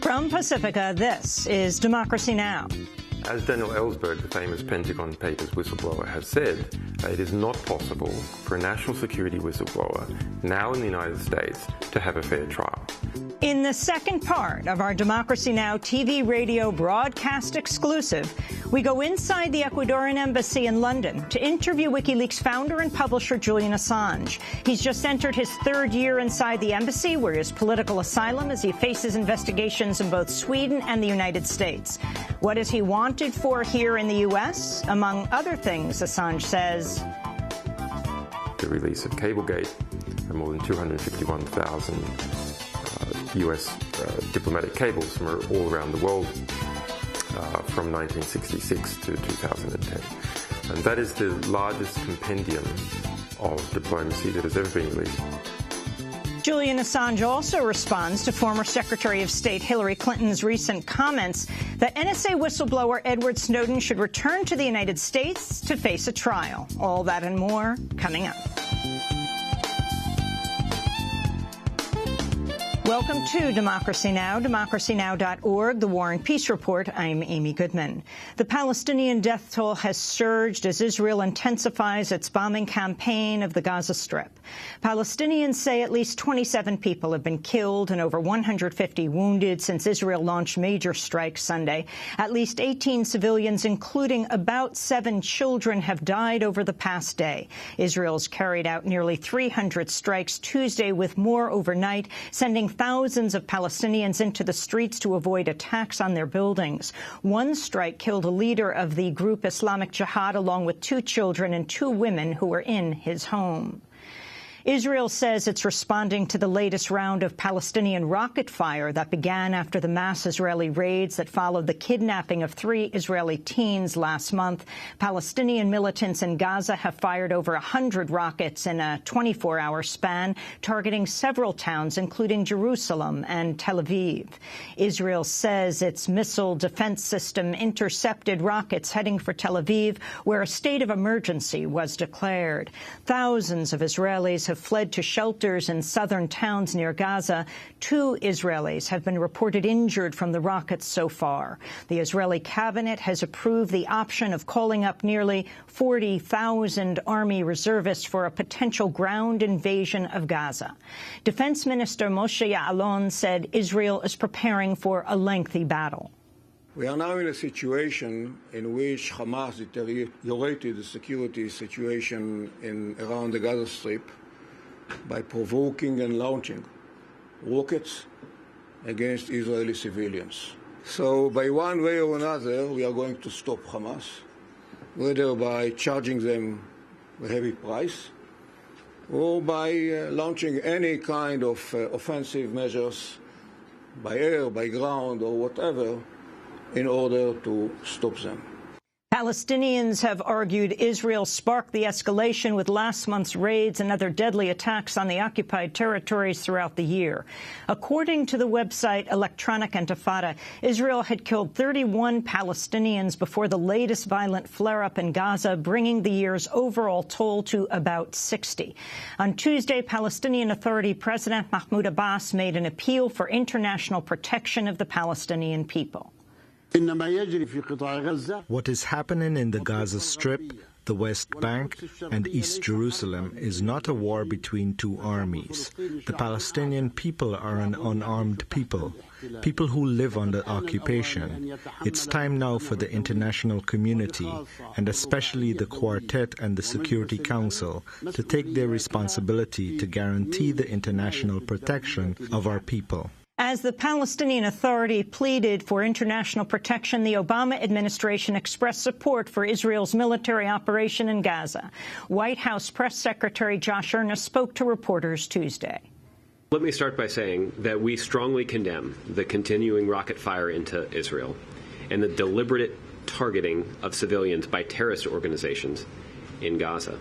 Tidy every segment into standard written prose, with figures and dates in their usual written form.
From Pacifica, this is Democracy Now! As Daniel Ellsberg, the famous Pentagon Papers whistleblower, has said, it is not possible for a national security whistleblower now in the United States to have a fair trial. In the second part of our Democracy Now! TV radio broadcast exclusive, we go inside the Ecuadorian Embassy in London to interview WikiLeaks founder and publisher Julian Assange. He's just entered his third year inside the embassy, where he has political asylum as he faces investigations in both Sweden and the United States. What is he wanted for here in the U.S.? Among other things, Assange says, the release of Cablegate and more than 251,000 U.S. diplomatic cables from all around the world from 1966 to 2010. And that is the largest compendium of diplomacy that has ever been released. Julian Assange also responds to former Secretary of State Hillary Clinton's recent comments that NSA whistleblower Edward Snowden should return to the United States to face a trial. All that and more coming up. Welcome to Democracy Now!, democracynow.org, The War and Peace Report. I'm Amy Goodman. The Palestinian death toll has surged as Israel intensifies its bombing campaign of the Gaza Strip. Palestinians say at least 27 people have been killed and over 150 wounded since Israel launched major strikes Sunday. At least 18 civilians, including about 7 children, have died over the past day. Israel's carried out nearly 300 strikes Tuesday, with more overnight, sending thousands of Palestinians into the streets to avoid attacks on their buildings. One strike killed a leader of the group Islamic Jihad along with 2 children and 2 women who were in his home. Israel says it's responding to the latest round of Palestinian rocket fire that began after the mass Israeli raids that followed the kidnapping of 3 Israeli teens last month. Palestinian militants in Gaza have fired over 100 rockets in a 24-hour span, targeting several towns, including Jerusalem and Tel Aviv. Israel says its missile defense system intercepted rockets heading for Tel Aviv, where a state of emergency was declared. Thousands of Israelis have fled to shelters in southern towns near Gaza. 2 Israelis have been reported injured from the rockets so far. The Israeli cabinet has approved the option of calling up nearly 40,000 army reservists for a potential ground invasion of Gaza. Defense Minister Moshe Ya'alon said Israel is preparing for a lengthy battle. We are now in a situation in which Hamas deteriorated the security situation around the Gaza Strip by provoking and launching rockets against Israeli civilians. So by one way or another, we are going to stop Hamas, whether by charging them a heavy price or by launching any kind of offensive measures by air, by ground, or whatever, in order to stop them. Palestinians have argued Israel sparked the escalation with last month's raids and other deadly attacks on the occupied territories throughout the year. According to the website Electronic Intifada, Israel had killed 31 Palestinians before the latest violent flare-up in Gaza, bringing the year's overall toll to about 60. On Tuesday, Palestinian Authority President Mahmoud Abbas made an appeal for international protection of the Palestinian people. What is happening in the Gaza Strip, the West Bank, and East Jerusalem is not a war between 2 armies. The Palestinian people are an unarmed people, people who live under occupation. It's time now for the international community, and especially the Quartet and the Security Council, to take their responsibility to guarantee the international protection of our people. As the Palestinian Authority pleaded for international protection, the Obama administration expressed support for Israel's military operation in Gaza. White House Press Secretary Josh Earnest spoke to reporters Tuesday. Let me start by saying that we strongly condemn the continuing rocket fire into Israel and the deliberate targeting of civilians by terrorist organizations in Gaza.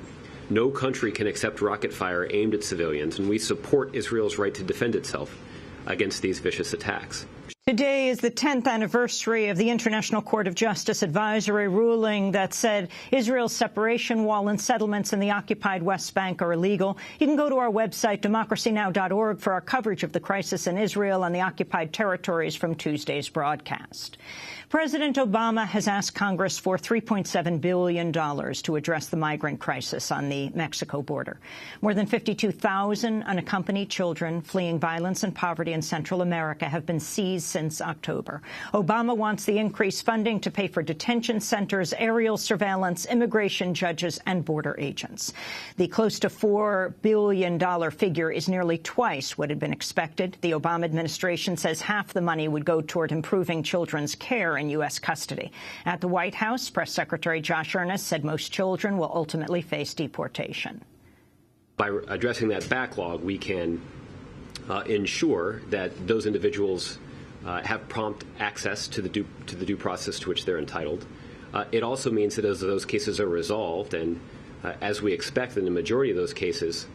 No country can accept rocket fire aimed at civilians, and we support Israel's right to defend itself against these vicious attacks. Today is the 10th anniversary of the International Court of Justice advisory ruling that said Israel's separation wall and settlements in the occupied West Bank are illegal. You can go to our website, democracynow.org, for our coverage of the crisis in Israel and the occupied territories from Tuesday's broadcast. President Obama has asked Congress for $3.7 billion to address the migrant crisis on the Mexico border. More than 52,000 unaccompanied children fleeing violence and poverty in Central America have been seized since October. Obama wants the increased funding to pay for detention centers, aerial surveillance, immigration judges, and border agents. The close to $4 billion figure is nearly twice what had been expected. The Obama administration says half the money would go toward improving children's care in U.S. custody. At the White House, Press Secretary Josh Earnest said most children will ultimately face deportation. By addressing that backlog, we can ensure that those individuals have prompt access to the due process to which they're entitled. It also means that as those cases are resolved, and as we expect in the majority of those cases,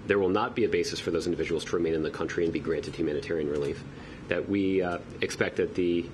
there will not be a basis for those individuals to remain in the country and be granted humanitarian relief, that we expect that the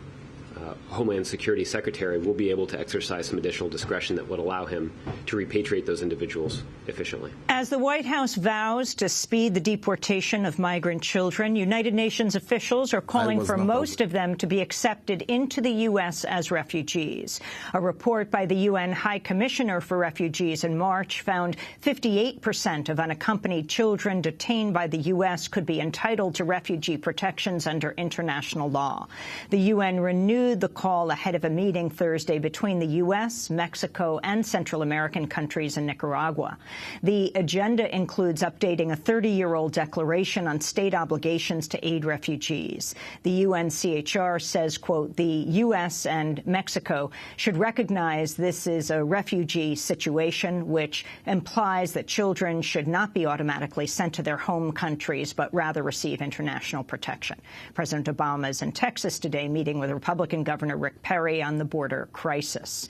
Homeland Security Secretary will be able to exercise some additional discretion that would allow him to repatriate those individuals efficiently. As the White House vows to speed the deportation of migrant children, United Nations officials are calling for most of them to be accepted into the U.S. as refugees. A report by the UN High Commissioner for Refugees in March found 58% of unaccompanied children detained by the U.S. could be entitled to refugee protections under international law. The UN renewed the call ahead of a meeting Thursday between the U.S., Mexico, and Central American countries and Nicaragua. The agenda includes updating a 30-year-old declaration on state obligations to aid refugees. The UNCHR says, quote, the U.S. and Mexico should recognize this is a refugee situation, which implies that children should not be automatically sent to their home countries, but rather receive international protection. President Obama is in Texas today meeting with Republican Governor Rick Perry on the border crisis.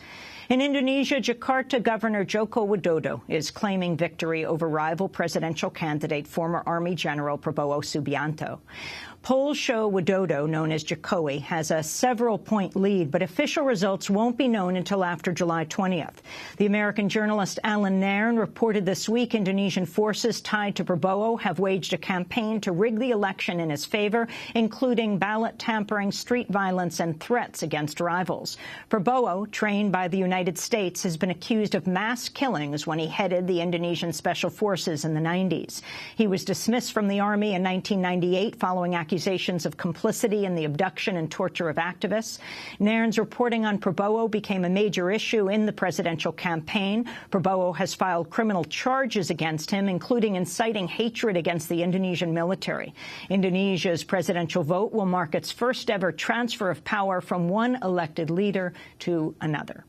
In Indonesia, Jakarta Governor Joko Widodo is claiming victory over rival presidential candidate, former Army General Prabowo Subianto. Polls show Widodo, known as Jokowi, has a several-point lead, but official results won't be known until after July 20th. The American journalist Alan Nairn reported this week Indonesian forces tied to Prabowo have waged a campaign to rig the election in his favor, including ballot tampering, street violence, and threats against rivals. Prabowo, trained by the United States, has been accused of mass killings when he headed the Indonesian Special Forces in the 90s. He was dismissed from the army in 1998 following accusations of complicity in the abduction and torture of activists. Nairn's reporting on Prabowo became a major issue in the presidential campaign. Prabowo has filed criminal charges against him, including inciting hatred against the Indonesian military. Indonesia's presidential vote will mark its first-ever transfer of power from one elected leader to another.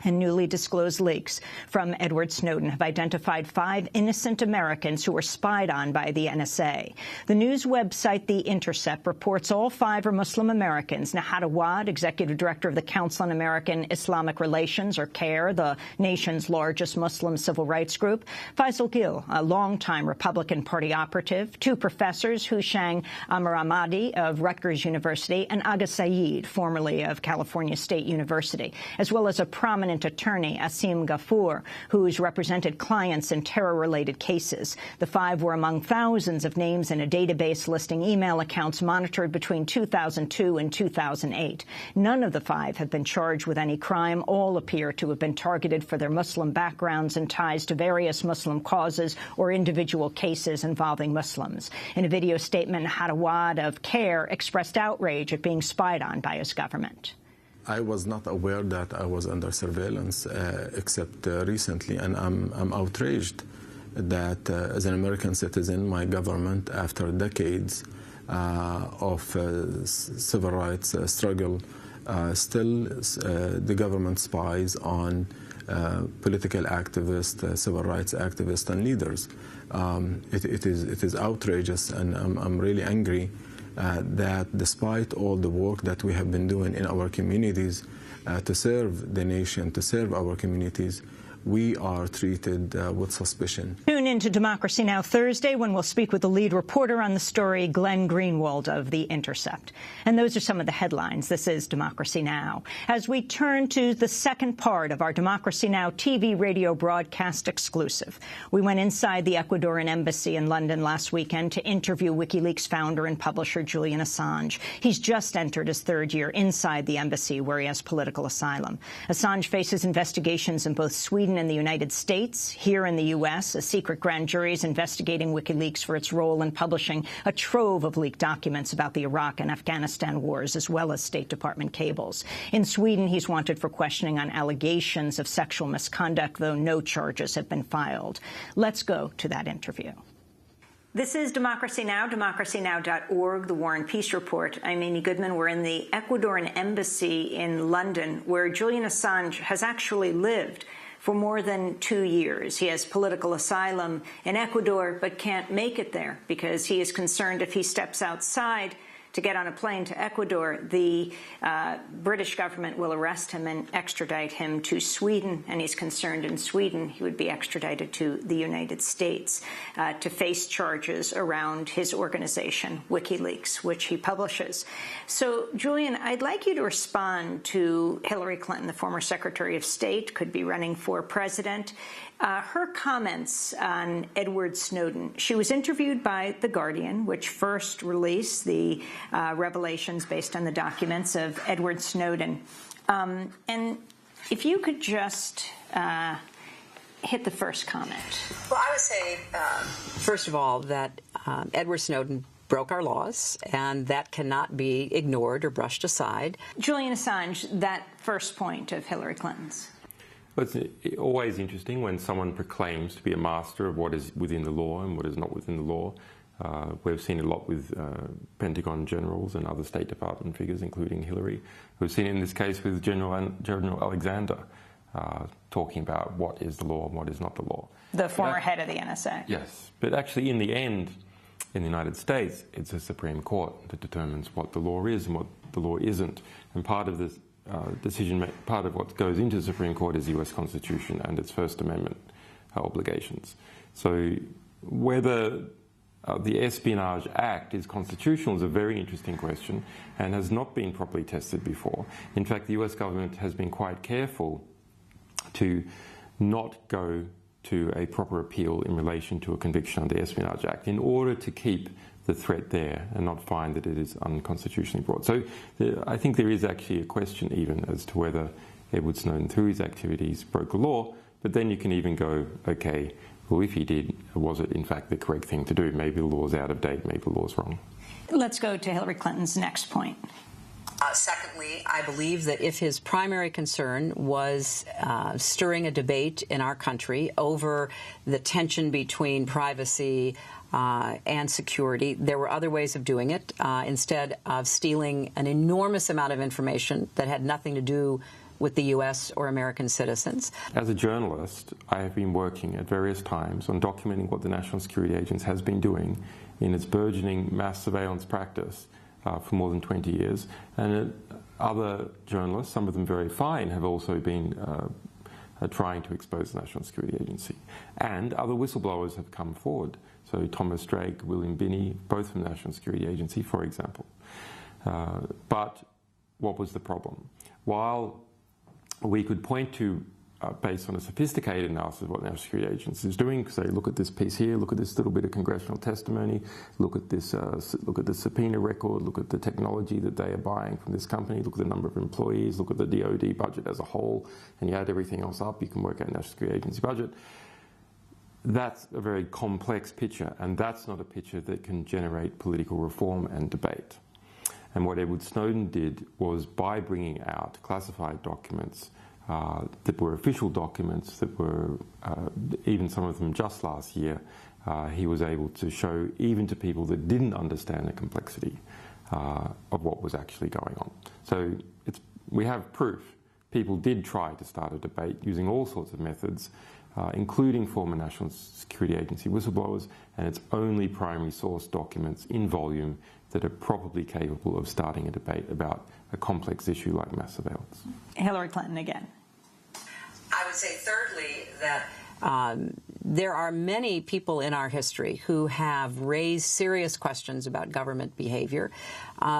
And newly disclosed leaks from Edward Snowden have identified 5 innocent Americans who were spied on by the NSA. The news website The Intercept reports all 5 are Muslim Americans. Nahad Awad, executive director of the Council on American Islamic Relations, or CAIR, the nation's largest Muslim civil rights group. Faisal Gil, a longtime Republican Party operative. 2 professors, Hushang Amar-Ahmadi of Rutgers University and Aga Saeed, formerly of California State University, as well as a prominent attorney, Asim Ghafoor, who's represented clients in terror-related cases. The 5 were among thousands of names in a database listing email accounts monitored between 2002 and 2008. None of the 5 have been charged with any crime. All appear to have been targeted for their Muslim backgrounds and ties to various Muslim causes or individual cases involving Muslims. In a video statement, Hadawad of CAIR expressed outrage at being spied on by his government. I was not aware that I was under surveillance except recently, and I'm outraged that as an American citizen, my government, after decades of civil rights struggle, still the government spies on political activists, civil rights activists, and leaders. It is outrageous, and I'm really angry that despite all the work that we have been doing in our communities to serve the nation, to serve our communities, we are treated with suspicion. Tune in to Democracy Now! Thursday when we'll speak with the lead reporter on the story, Glenn Greenwald of The Intercept. And those are some of the headlines. This is Democracy Now! As we turn to the second part of our Democracy Now! TV radio broadcast exclusive, we went inside the Ecuadorian Embassy in London last weekend to interview WikiLeaks founder and publisher Julian Assange. He's just entered his third year inside the embassy where he has political asylum. Assange faces investigations in both Sweden and the United States. Here in the U.S., a secret grand jury is investigating WikiLeaks for its role in publishing a trove of leaked documents about the Iraq and Afghanistan wars, as well as State Department cables. In Sweden, he's wanted for questioning on allegations of sexual misconduct, though no charges have been filed. Let's go to that interview. This is Democracy Now!, democracynow.org, the War and Peace Report. I'm Amy Goodman. We're in the Ecuadorian Embassy in London, where Julian Assange has actually lived for more than 2 years. He has political asylum in Ecuador, but can't make it there because he is concerned if he steps outside to get on a plane to Ecuador, the British government will arrest him and extradite him to Sweden, and he's concerned in Sweden he would be extradited to the United States to face charges around his organization, WikiLeaks, which he publishes. So, Julian, I'd like you to respond to Hillary Clinton, the former Secretary of State, could be running for president. Her comments on Edward Snowden. She was interviewed by The Guardian, which first released the revelations based on the documents of Edward Snowden. And if you could just hit the first comment. Well, I would say, first of all, that Edward Snowden broke our laws, and that cannot be ignored or brushed aside. Julian Assange, that first point of Hillary Clinton's. Well, it's always interesting when someone proclaims to be a master of what is within the law and what is not within the law. We've seen it a lot with Pentagon generals and other State Department figures, including Hillary. We've seen it in this case with General Alexander talking about what is the law and what is not the law. The former head of the NSA. Yes, but actually in the end, in the United States, it's a Supreme Court that determines what the law is and what the law isn't. And part of this part of what goes into the Supreme Court is the U.S. Constitution and its First Amendment obligations. So whether the Espionage Act is constitutional is a very interesting question and has not been properly tested before. In fact, the U.S. government has been quite careful to not go to a proper appeal in relation to a conviction under the Espionage Act in order to keep the threat there and not find that it is unconstitutionally brought. So I think there is actually a question even as to whether Edward Snowden, through his activities, broke the law, but then you can even go, okay, well, if he did, was it in fact the correct thing to do? Maybe the law's out of date, maybe the law's wrong. Let's go to Hillary Clinton's next point. Secondly, I believe that if his primary concern was stirring a debate in our country over the tension between privacy and security, there were other ways of doing it. Instead of stealing an enormous amount of information that had nothing to do with the U.S. or American citizens. As a journalist, I have been working at various times on documenting what the National Security Agency has been doing in its burgeoning mass surveillance practice for more than 20 years. And other journalists, some of them very fine, have also been trying to expose the National Security Agency. And other whistleblowers have come forward. So Thomas Drake, William Binney, both from the National Security Agency, for example. But what was the problem? While we could point to, based on a sophisticated analysis of what the National Security Agency is doing, say, look at this piece here, look at this little bit of congressional testimony, look at this, look at the subpoena record, look at the technology that they are buying from this company, look at the number of employees, look at the DoD budget as a whole, and you add everything else up, you can work out National Security Agency budget. That's a very complex picture, and that's not a picture that can generate political reform and debate. And what Edward Snowden did was, by bringing out classified documents that were official documents, that were even some of them just last year, he was able to show even to people that didn't understand the complexity of what was actually going on. So we have proof. People did try to start a debate using all sorts of methods, including former National Security Agency whistleblowers, and it's only primary source documents in volume that are probably capable of starting a debate about a complex issue like mass surveillance. Hillary Clinton again. I would say, thirdly, that there are many people in our history who have raised serious questions about government behavior.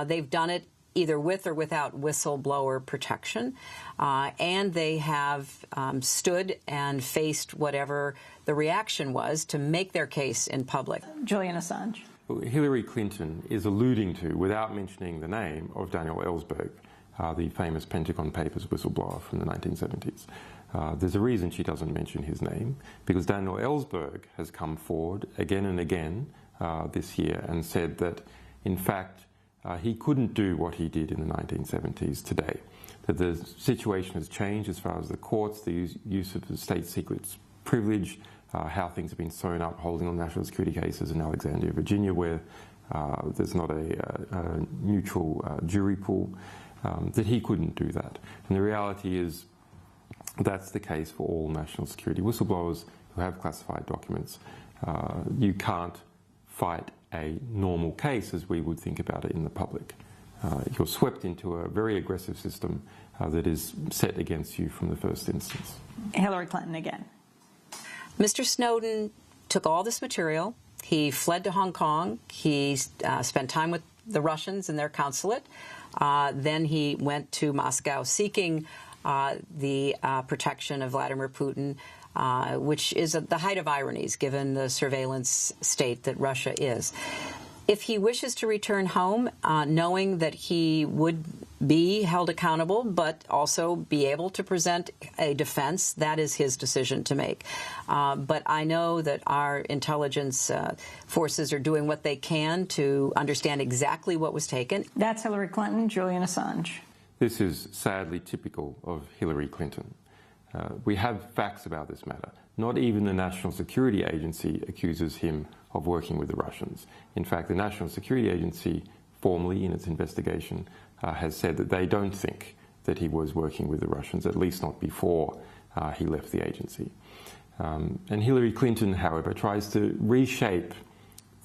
They've done it either with or without whistleblower protection, and they have stood and faced whatever the reaction was to make their case in public. Julian Assange. Well, Hillary Clinton is alluding to, without mentioning the name, of Daniel Ellsberg, the famous Pentagon Papers whistleblower from the 1970s. There's a reason she doesn't mention his name, because Daniel Ellsberg has come forward again and again this year and said that, in fact, he couldn't do what he did in the 1970s today, that the situation has changed as far as the courts, the use of the state secrets privilege, how things have been sewn up, holding on national security cases in Alexandria, Virginia, where there's not a neutral jury pool, that he couldn't do that. And the reality is that's the case for all national security whistleblowers who have classified documents. You can't fight a normal case as we would think about it in the public. You're swept into a very aggressive system that is set against you from the first instance. Hillary Clinton again. Mr. Snowden took all this material. He fled to Hong Kong. He spent time with the Russians in their consulate. Then he went to Moscow seeking the protection of Vladimir Putin, which is at the height of ironies, given the surveillance state that Russia is. If he wishes to return home, knowing that he would be held accountable, but also be able to present a defense, that is his decision to make. But I know that our intelligence forces are doing what they can to understand exactly what was taken. That's Hillary Clinton. Julian Assange. This is sadly typical of Hillary Clinton. We have facts about this matter. Not even the National Security Agency accuses him of working with the Russians. In fact, the National Security Agency, formally in its investigation, has said that they don't think that he was working with the Russians, at least not before he left the agency. And Hillary Clinton, however, tries to reshape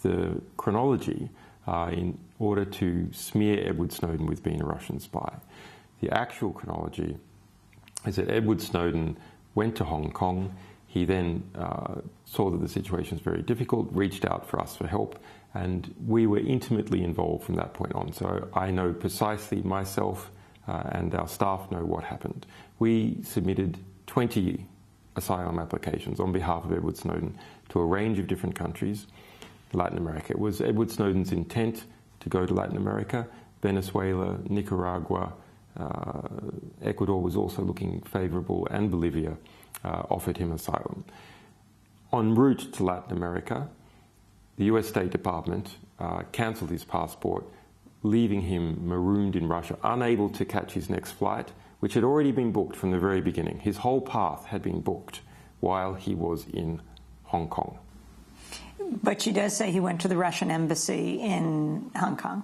the chronology in order to smear Edward Snowden with being a Russian spy. The actual chronology is that Edward Snowden went to Hong Kong. He then saw that the situation was very difficult, reached out for us for help, and we were intimately involved from that point on. So I know precisely, myself and our staff know what happened. We submitted 20 asylum applications on behalf of Edward Snowden to a range of different countries. Latin America. It was Edward Snowden's intent to go to Latin America. Venezuela, Nicaragua, Ecuador was also looking favourable, and Bolivia offered him asylum. En route to Latin America, the US State Department cancelled his passport, leaving him marooned in Russia, unable to catch his next flight, which had already been booked from the very beginning. His whole path had been booked while he was in Hong Kong. But she does say he went to the Russian embassy in Hong Kong.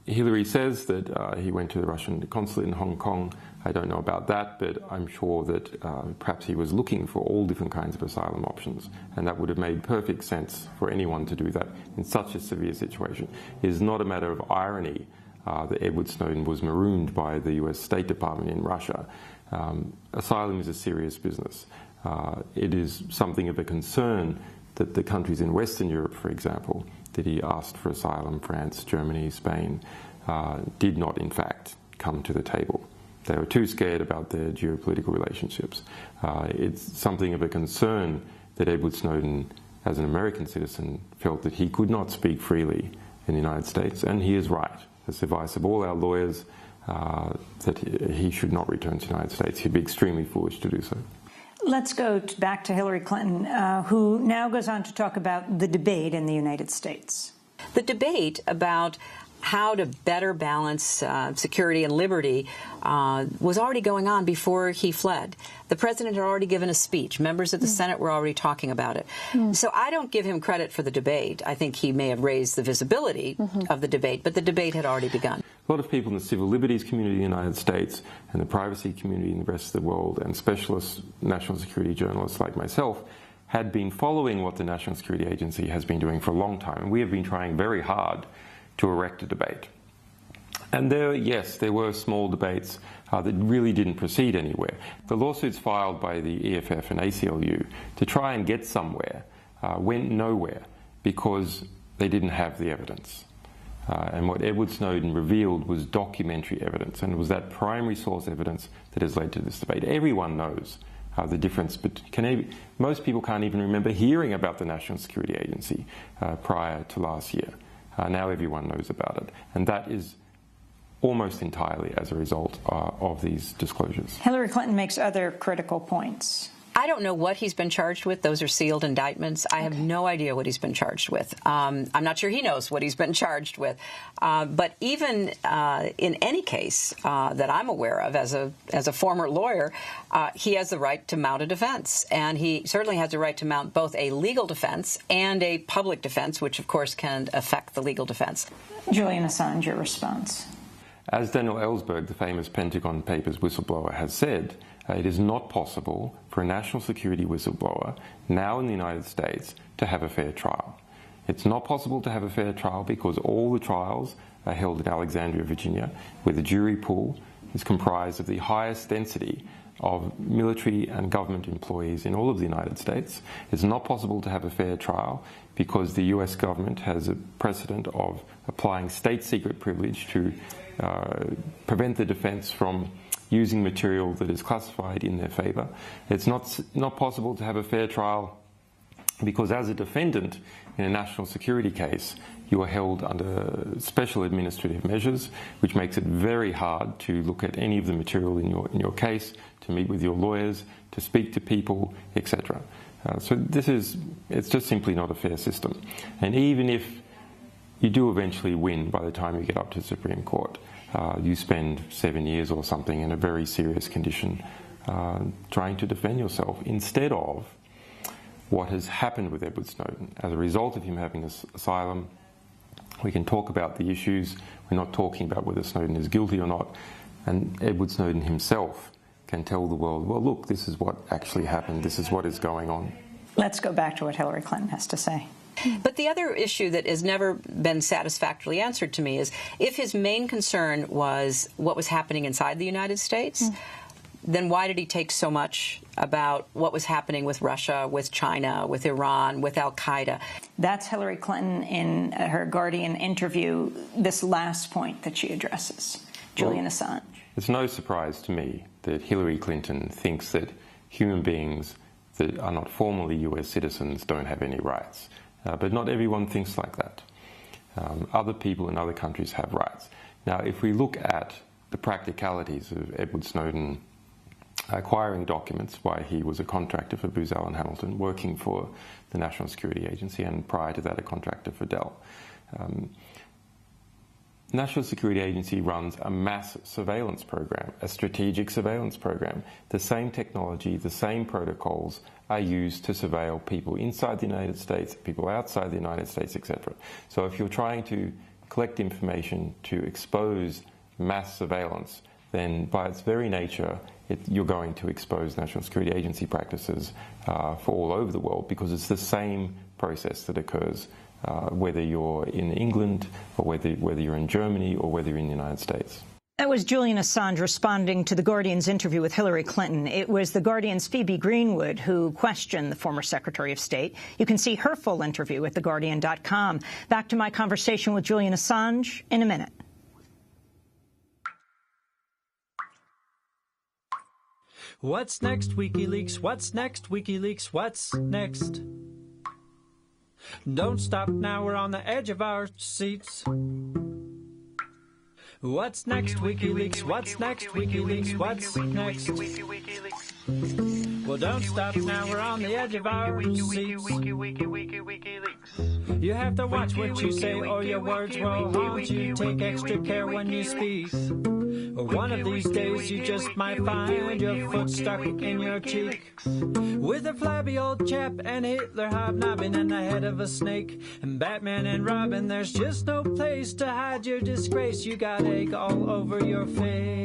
Hillary says that he went to the Russian consulate in Hong Kong. I don't know about that, but I'm sure that perhaps he was looking for all different kinds of asylum options, and that would have made perfect sense for anyone to do that in such a severe situation. It is not a matter of irony that Edward Snowden was marooned by the US State Department in Russia. Asylum is a serious business. It is something of a concern that the countries in Western Europe, for example, that he asked for asylum, France, Germany, Spain, did not, in fact, come to the table. They were too scared about their geopolitical relationships. It's something of a concern that Edward Snowden, as an American citizen, felt that he could not speak freely in the United States, and he is right. It's the advice of all our lawyers that he should not return to the United States. He'd be extremely foolish to do so. Let's go back to Hillary Clinton, who now goes on to talk about the debate in the United States. The debate about how to better balance security and liberty was already going on before he fled. The president had already given a speech. Members of the Senate were already talking about it. So I don't give him credit for the debate. I think he may have raised the visibility of the debate, but the debate had already begun. A lot of people in the civil liberties community in the United States and the privacy community in the rest of the world, and specialist national security journalists like myself, had been following what the National Security Agency has been doing for a long time. And we have been trying very hard to erect a debate. And there were small debates that really didn't proceed anywhere. The lawsuits filed by the EFF and ACLU to try and get somewhere went nowhere because they didn't have the evidence. And what Edward Snowden revealed was documentary evidence, and it was that primary source evidence that has led to this debate. Everyone knows the difference, but most people can't even remember hearing about the National Security Agency prior to last year. Now everyone knows about it, and that is almost entirely as a result of these disclosures. Hillary Clinton makes other critical points. I don't know what he's been charged with. Those are sealed indictments. I have no idea what he's been charged with. I'm not sure he knows what he's been charged with. But even in any case that I'm aware of, as a former lawyer, he has the right to mount a defense. And he certainly has the right to mount both a legal defense and a public defense, which, of course, can affect the legal defense. Julian Assange, your response. As Daniel Ellsberg, the famous Pentagon Papers whistleblower, has said, it is not possible for a national security whistleblower now in the United States to have a fair trial. It's not possible to have a fair trial because all the trials are held in Alexandria, Virginia, where the jury pool is comprised of the highest density of military and government employees in all of the United States. It's not possible to have a fair trial because the US government has a precedent of applying state secret privilege to prevent the defense from using material that is classified in their favor. It's not possible to have a fair trial because as a defendant in a national security case, you are held under special administrative measures, which makes it very hard to look at any of the material in your case, to meet with your lawyers, to speak to people, etc. So it's just simply not a fair system. And even if you do eventually win by the time you get up to the Supreme Court, you spend 7 years or something in a very serious condition trying to defend yourself instead of what has happened with Edward Snowden. As a result of him having asylum, we can talk about the issues. We're not talking about whether Snowden is guilty or not. And Edward Snowden himself can tell the world, well, look, this is what actually happened. This is what is going on. Let's go back to what Hillary Clinton has to say. But the other issue that has never been satisfactorily answered to me is if his main concern was what was happening inside the United States, then why did he take so much about what was happening with Russia, with China, with Iran, with al-Qaeda? That's Hillary Clinton in her Guardian interview, this last point that she addresses. Julian Assange. It's no surprise to me that Hillary Clinton thinks that human beings that are not formally US citizens don't have any rights. But not everyone thinks like that. Other people in other countries have rights. Now, if we look at the practicalities of Edward Snowden acquiring documents while he was a contractor for Booz Allen Hamilton, working for the National Security Agency, and prior to that a contractor for Dell. National Security Agency runs a mass surveillance program, a strategic surveillance program. The same technology, the same protocols are used to surveil people inside the United States, people outside the United States, etc. So if you're trying to collect information to expose mass surveillance, then by its very nature, you're going to expose National Security Agency practices for all over the world, because it's the same process that occurs whether you're in England or whether you're in Germany or whether you're in the United States. That was Julian Assange responding to The Guardian's interview with Hillary Clinton. It was The Guardian's Phoebe Greenwood who questioned the former Secretary of State. You can see her full interview at theguardian.com. Back to my conversation with Julian Assange in a minute. What's next, WikiLeaks? What's next, WikiLeaks? What's next? Don't stop now, we're on the edge of our seats. What's next, WikiLeaks? What's next, WikiLeaks? What's next? Well, don't stop now, we're on the edge of our seats. You have to watch what you say or your words will haunt you. Take extra care when you speak. One of these days you just might find your foot stuck in your cheek. With a flabby old chap and Hitler hobnobbing and the head of a snake, and Batman and Robin, there's just no place to hide your disgrace. You got egg all over your face.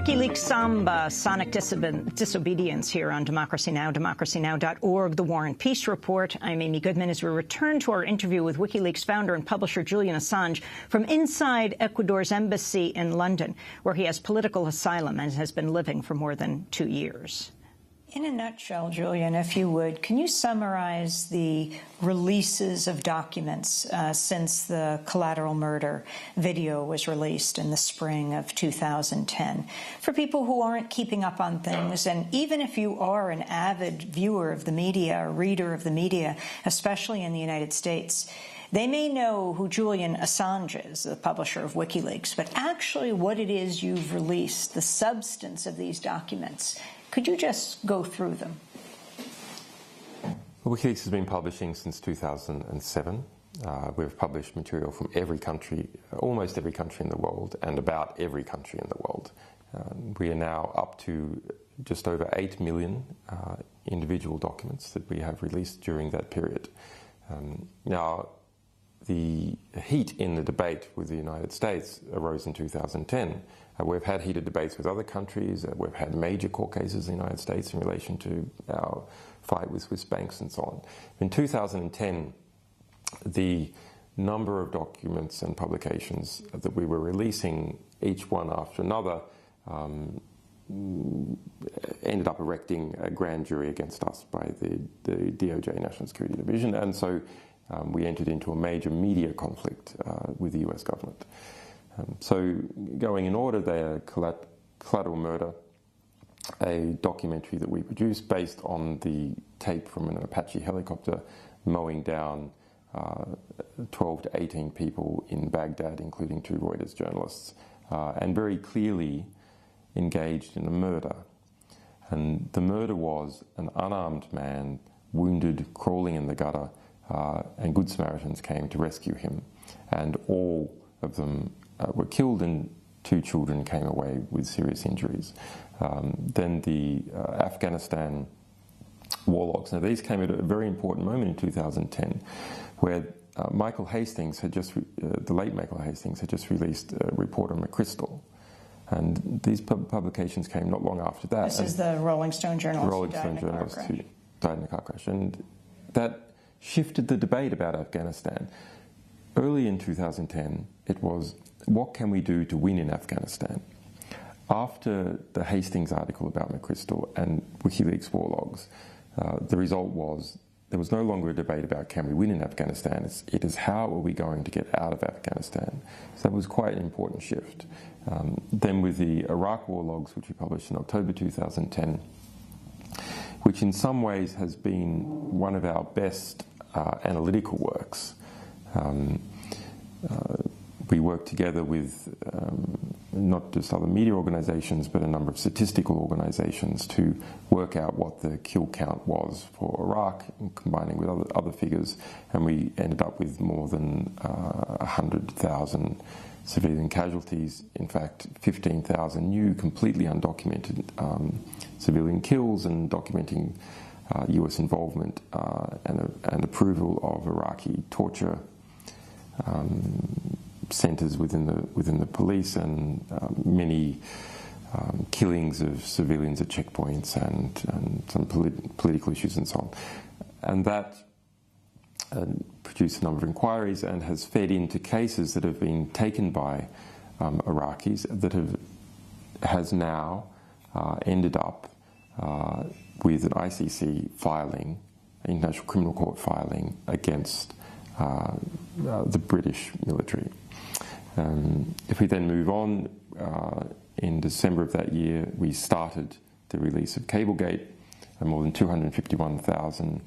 WikiLeaks Samba, Sonic Disobedience here on Democracy Now!, democracynow.org, The War and Peace Report. I'm Amy Goodman as we return to our interview with WikiLeaks founder and publisher Julian Assange from inside Ecuador's embassy in London, where he has political asylum and has been living for more than 2 years. In a nutshell, Julian, if you would, can you summarize the releases of documents since the collateral murder video was released in the spring of 2010? For people who aren't keeping up on things, and even if you are an avid viewer of the media, or reader of the media, especially in the United States, they may know who Julian Assange is, the publisher of WikiLeaks, but actually what it is you've released, the substance of these documents. Could you just go through them? Well, WikiLeaks has been publishing since 2007. We've published material from every country, almost every country in the world, and about every country in the world. We are now up to just over 8 million individual documents that we have released during that period. Now, the heat in the debate with the United States arose in 2010. We've had heated debates with other countries. We've had major court cases in the United States in relation to our fight with Swiss banks and so on. In 2010, the number of documents and publications that we were releasing, each one after another, ended up erecting a grand jury against us by the DOJ, National Security Division, and so we entered into a major media conflict with the US government. So going in order there, Collateral Murder, a documentary that we produced based on the tape from an Apache helicopter mowing down 12 to 18 people in Baghdad, including 2 Reuters journalists, and very clearly engaged in a murder. And the murder was an unarmed man, wounded, crawling in the gutter, and Good Samaritans came to rescue him. And all of them were killed, and 2 children came away with serious injuries. Then the Afghanistan war logs. Now, these came at a very important moment in 2010, where Michael Hastings had just, the late Michael Hastings, had just released a report on McChrystal. And these publications came not long after that. This is the Rolling Stone journalist who died in a car crash. And that shifted the debate about Afghanistan. Early in 2010, it was, what can we do to win in Afghanistan? After the Hastings article about McChrystal and WikiLeaks war logs, the result was there was no longer a debate about can we win in Afghanistan. It is how are we going to get out of Afghanistan. So that was quite an important shift. Then with the Iraq war logs, which we published in October 2010, which in some ways has been one of our best analytical works. We work together with not just other media organizations, but a number of statistical organizations to work out what the kill count was for Iraq, combining with other figures, and we ended up with more than 100,000 civilian casualties. In fact, 15,000 new, completely undocumented civilian kills, and documenting US involvement and approval of Iraqi torture centers within the police, and many killings of civilians at checkpoints, and some political issues and so on. And that produced a number of inquiries and has fed into cases that have been taken by Iraqis that has now ended up with an ICC filing, International Criminal Court filing, against the British military. If we then move on, in December of that year, we started the release of Cablegate, and more than 251,000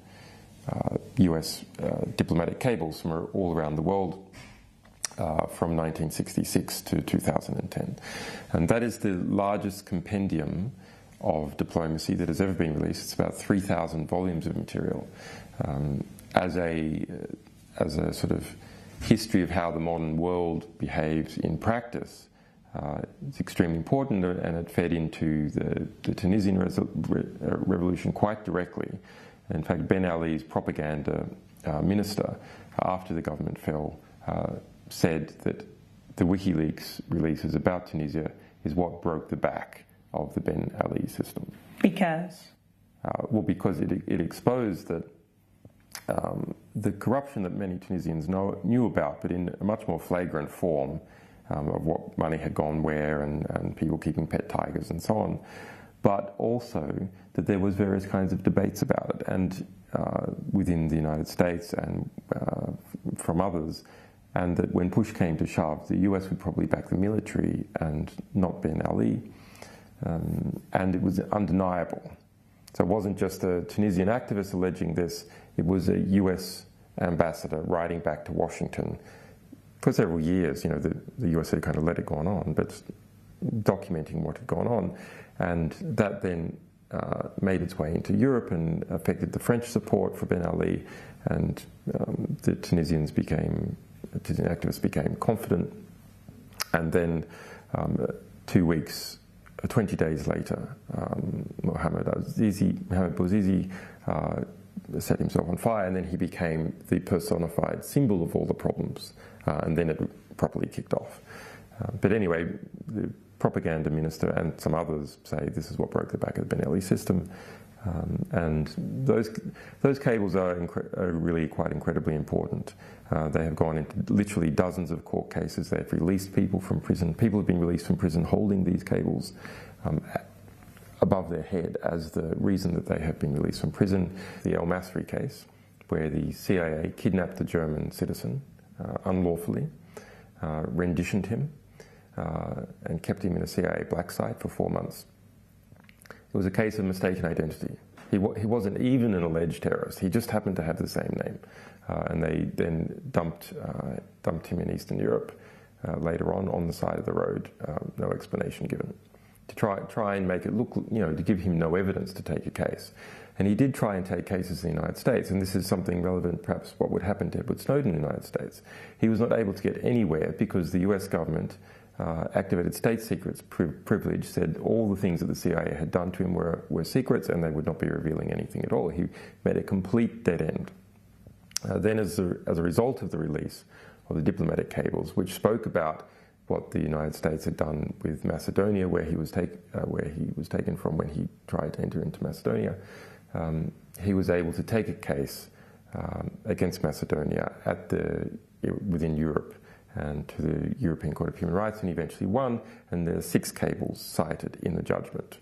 US diplomatic cables from all around the world from 1966 to 2010. And that is the largest compendium of diplomacy that has ever been released. It's about 3,000 volumes of material. As a sort of history of how the modern world behaves in practice, it's extremely important, and it fed into the Tunisian revolution quite directly. In fact, Ben Ali's propaganda minister, after the government fell, said that the WikiLeaks releases about Tunisia is what broke the back of the Ben Ali system. Because? Well, because it exposed that the corruption that many Tunisians knew about, but in a much more flagrant form, of what money had gone where and people keeping pet tigers and so on, but also that there was various kinds of debates about it, and within the United States and from others, and that when push came to shove, the US would probably back the military and not Ben Ali, and it was undeniable. So it wasn't just a Tunisian activist alleging this, it was a US ambassador writing back to Washington for several years. You know, the US had kind of let it go on, but documenting what had gone on. And that then made its way into Europe and affected the French support for Ben Ali, and the Tunisian activists became confident. And then 20 days later, Mohamed Bouazizi set himself on fire, and then he became the personified symbol of all the problems, and then it properly kicked off. But anyway, the propaganda minister and some others say this is what broke the back of the Ben Ali system, and those cables are really quite incredibly important. They have gone into literally dozens of court cases. They've released people from prison. People have been released from prison holding these cables above their head as the reason that they have been released from prison. The El Masri case, where the CIA kidnapped a German citizen unlawfully, renditioned him, and kept him in a CIA black site for 4 months. It was a case of mistaken identity. He wasn't even an alleged terrorist. He just happened to have the same name. And they then dumped him in Eastern Europe later on the side of the road, no explanation given, to try and make it look, to give him no evidence to take a case. And he did try and take cases in the United States, and this is something relevant, perhaps, what would happen to Edward Snowden in the United States. He was not able to get anywhere because the US government activated state secrets privilege, said all the things that the CIA had done to him were secrets, and they would not be revealing anything at all. He made a complete dead end. Then as a result of the release of the diplomatic cables, which spoke about what the United States had done with Macedonia, where he was taken from when he tried to enter into Macedonia, he was able to take a case against Macedonia within Europe and to the European Court of Human Rights, and he eventually won, and there are 6 cables cited in the judgment,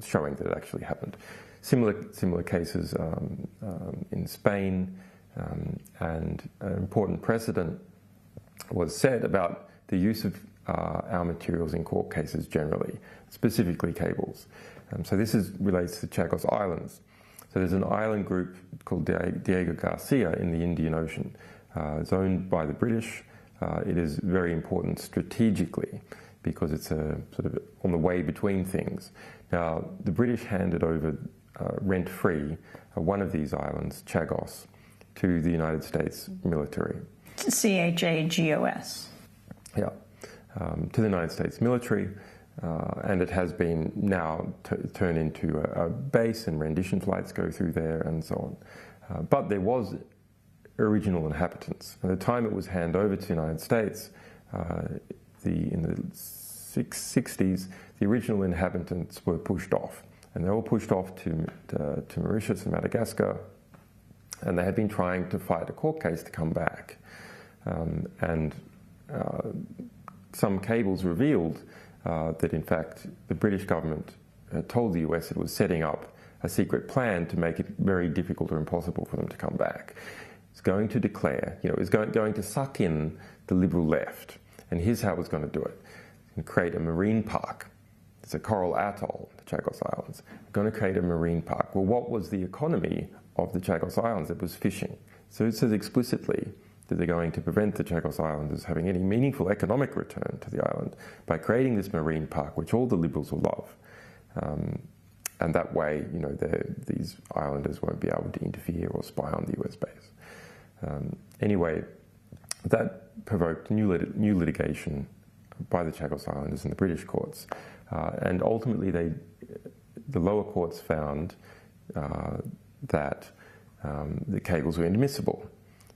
showing that it actually happened. Similar cases in Spain, and an important precedent was set about the use of our materials in court cases generally, specifically cables. So this relates to Chagos Islands. So there's an island group called Diego Garcia in the Indian Ocean. It's owned by the British. It is very important strategically because it's sort of on the way between things. Now, the British handed over rent-free one of these islands, Chagos, to the United States military. C-H-A-G-O-S. Yeah, to the United States military. And it has been now turned into a base, and rendition flights go through there and so on. But there was original inhabitants. At the time it was handed over to the United States, in the 60s, the original inhabitants were pushed off. And they were pushed off to Mauritius and Madagascar, and they had been trying to fight a court case to come back. Some cables revealed that in fact the British government told the US it was setting up a secret plan to make it very difficult or impossible for them to come back. It's going to declare, it's going to suck in the liberal left, and here's how it was going to do it. It's going to create a marine park. It's a coral atoll, the Chagos Islands. It's going to create a marine park. Well, what was the economy of the Chagos Islands? It was fishing. So it says explicitly that they're going to prevent the Chagos Islanders having any meaningful economic return to the island by creating this marine park, which all the liberals will love. And that way, these islanders won't be able to interfere or spy on the US base. Anyway, that provoked new litigation by the Chagos Islanders in the British courts. And ultimately, the lower courts found that the cables were inadmissible.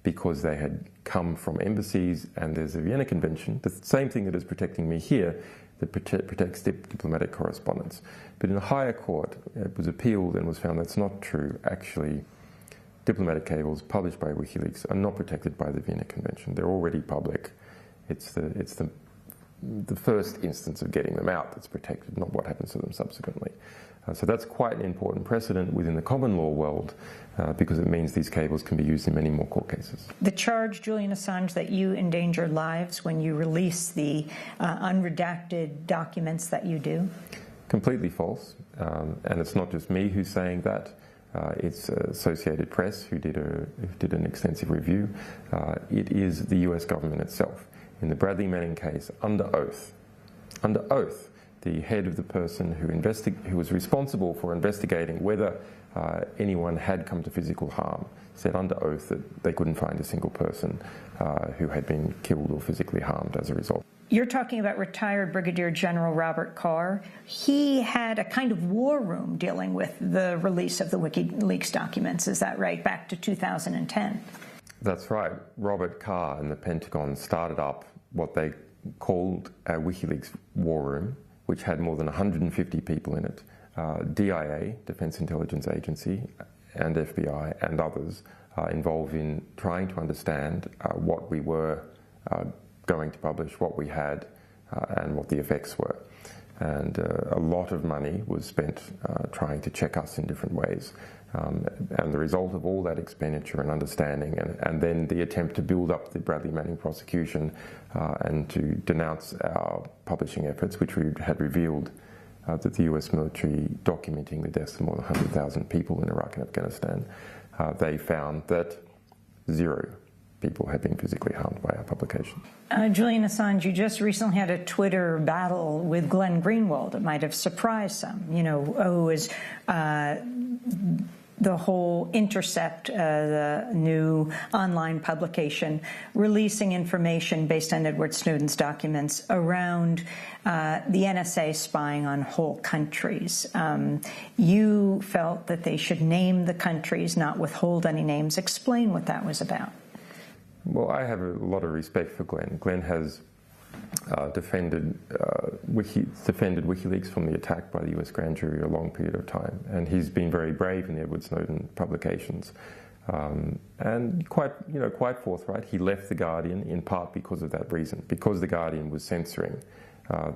because they had come from embassies, and there's a Vienna Convention, the same thing that is protecting me here, that protects diplomatic correspondence. But in a higher court, it was appealed and was found that's not true. Actually, diplomatic cables published by WikiLeaks are not protected by the Vienna Convention. They're already public. It's the first instance of getting them out that's protected, not what happens to them subsequently. So that's quite an important precedent within the common law world, because it means these cables can be used in many more court cases. The charge, Julian Assange, that you endanger lives when you release the unredacted documents that you do? Completely false. And it's not just me who's saying that. It's Associated Press who did an extensive review. It is the US government itself. In the Bradley Manning case, under oath, the head of the person who was responsible for investigating whether anyone had come to physical harm said under oath that they couldn't find a single person who had been killed or physically harmed as a result. You're talking about retired Brigadier General Robert Carr. He had a kind of war room dealing with the release of the WikiLeaks documents, is that right, back to 2010? That's right. Robert Carr and the Pentagon started up what they called a WikiLeaks war room, which had more than 150 people in it. DIA, Defense Intelligence Agency, and FBI and others involved in trying to understand what we were going to publish, what we had, and what the effects were. And a lot of money was spent trying to check us in different ways. And the result of all that expenditure and understanding, and then the attempt to build up the Bradley Manning prosecution and to denounce our publishing efforts, which we had revealed that the US military documenting the deaths of more than 100,000 people in Iraq and Afghanistan, they found that 0 people had been physically harmed by our publication. Julian Assange, you just recently had a Twitter battle with Glenn Greenwald. It might have surprised some, who is the whole Intercept, the new online publication, releasing information based on Edward Snowden's documents around the NSA spying on whole countries. You felt that they should name the countries, not withhold any names. Explain what that was about. Well, I have a lot of respect for Glenn. Glenn has defended WikiLeaks from the attack by the US grand jury a long period of time, and he's been very brave in the Edward Snowden publications, and quite forthright. He left The Guardian in part because of that reason, because The Guardian was censoring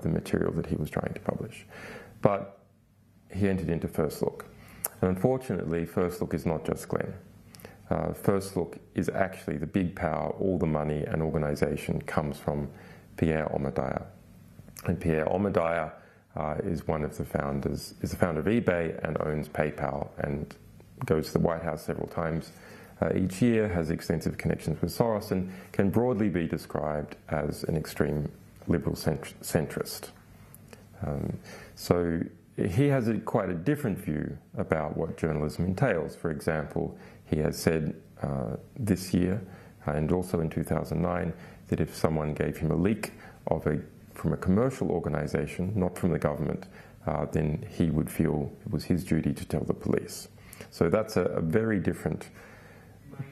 the material that he was trying to publish. But he entered into First Look, and unfortunately, First Look is not just Glenn. First Look is actually the big power. All the money and organisation comes from Pierre Omidyar. And Pierre Omidyar is one of the founders, is the founder of eBay and owns PayPal and goes to the White House several times each year, has extensive connections with Soros, and can broadly be described as an extreme liberal centrist. So he has quite a different view about what journalism entails. For example, he has said this year and also in 2009 that if someone gave him a leak from a commercial organisation, not from the government, then he would feel it was his duty to tell the police. So that's a very different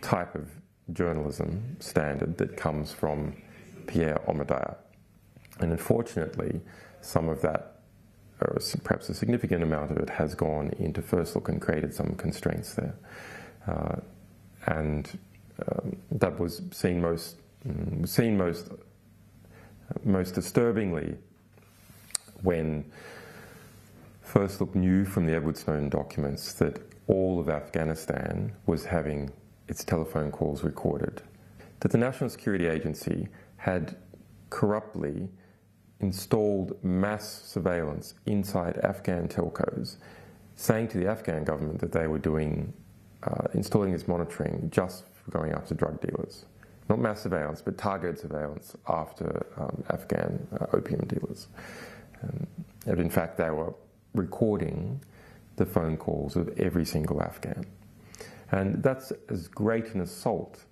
type of journalism standard that comes from Pierre Omidyar. And unfortunately, some of that, or perhaps a significant amount of it, has gone into First Look and created some constraints there. And that was seen most disturbingly when First Look knew from the Edward Snowden documents that all of Afghanistan was having its telephone calls recorded, that the National Security Agency had corruptly installed mass surveillance inside Afghan telcos, saying to the Afghan government that they were installing this monitoring just for going after drug dealers. Not mass surveillance, but targeted surveillance after Afghan opium dealers. And in fact, they were recording the phone calls of every single Afghan. And that's as great an assault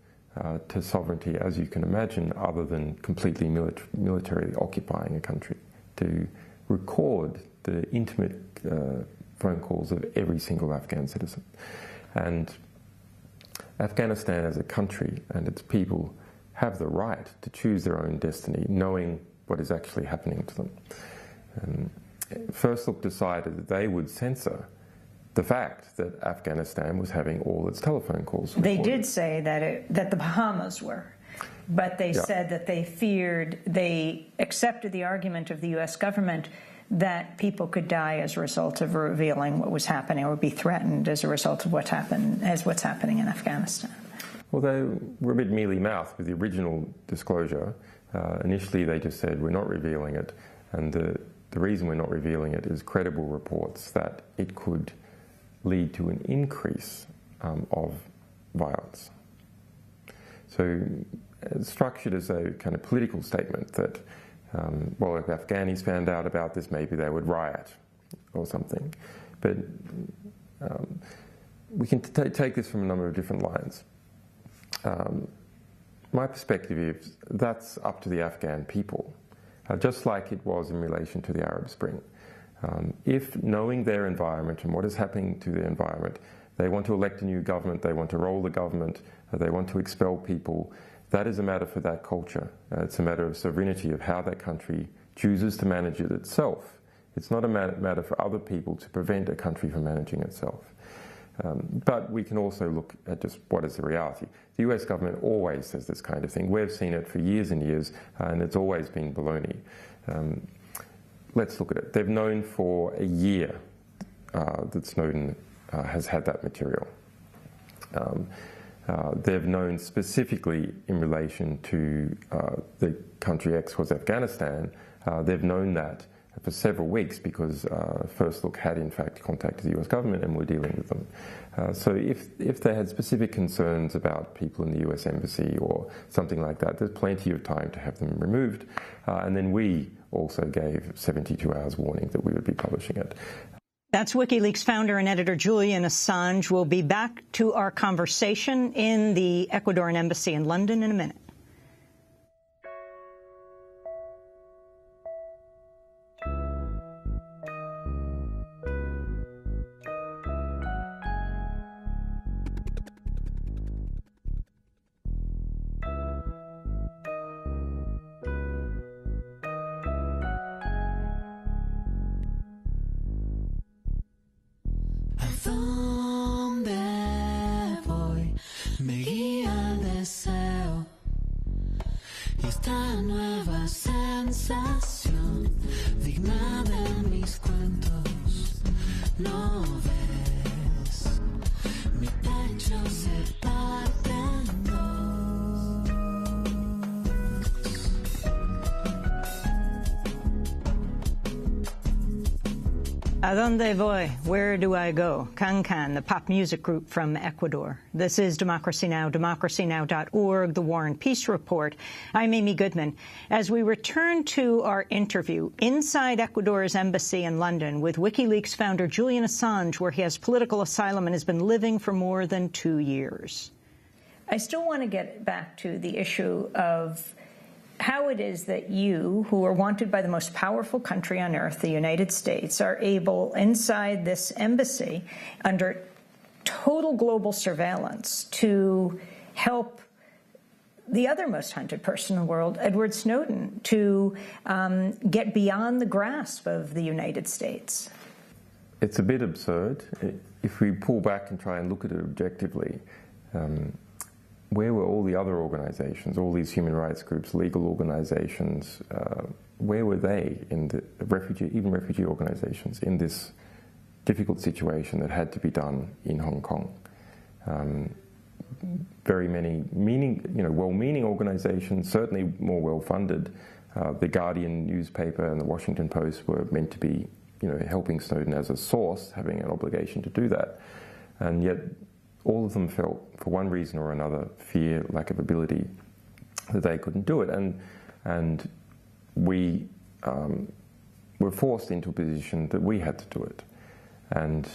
to sovereignty as you can imagine, other than completely militarily occupying a country, to record the intimate phone calls of every single Afghan citizen. And Afghanistan as a country and its people have the right to choose their own destiny, knowing what is actually happening to them. First Look decided that they would censor the fact that Afghanistan was having all its telephone calls recorded. They did say that the Bahamas were, but they said that they accepted the argument of the U.S. government that people could die as a result of revealing what was happening, or be threatened as a result of what's happening in Afghanistan. Well, they were a bit mealy-mouthed with the original disclosure. Initially, they just said, we're not revealing it, and the reason we're not revealing it is credible reports that it could lead to an increase of violence. So it's structured as a kind of political statement that, well, if Afghanis found out about this, maybe they would riot or something. But we can take this from a number of different lines. My perspective is that's up to the Afghan people, just like it was in relation to the Arab Spring. If, knowing their environment and what is happening to their environment, they want to elect a new government, they want to roll the government, they want to expel people, that is a matter for that culture. It's a matter of sovereignty, of how that country chooses to manage it itself. It's not a matter for other people to prevent a country from managing itself. But we can also look at just what is the reality. The US government always says this kind of thing. We've seen it for years and years, and it's always been baloney. Let's look at it. They've known for a year that Snowden has had that material. They've known specifically in relation to the country X was Afghanistan. They've known that for several weeks because First Look had in fact contacted the US government and were dealing with them. So if they had specific concerns about people in the US Embassy or something like that, there's plenty of time to have them removed. And then we also gave 72 hours warning that we would be publishing it. That's WikiLeaks founder and editor Julian Assange. We'll be back to our conversation in the Ecuadorian Embassy in London in a minute. ¿A dónde voy? Where do I go? Can, the pop music group from Ecuador. This is Democracy Now!, democracynow.org, The War and Peace Report. I'm Amy Goodman. As we return to our interview inside Ecuador's embassy in London with WikiLeaks founder Julian Assange, where he has political asylum and has been living for more than 2 years. I still want to get back to the issue of how it is that you, who are wanted by the most powerful country on earth, the United States, are able, inside this embassy, under total global surveillance, to help the other most hunted person in the world, Edward Snowden, to get beyond the grasp of the United States. It's a bit absurd. If we pull back and try and look at it objectively, where were all the other organizations, all these human rights groups, legal organizations, where were they in the even refugee organizations, in this difficult situation that had to be done in Hong Kong? Very many well-meaning organizations, certainly more well-funded. The Guardian newspaper and the Washington Post were meant to be, helping Snowden as a source, having an obligation to do that. And yet, all of them felt, for one reason or another, fear, lack of ability, that they couldn't do it. And we were forced into a position that we had to do it. And,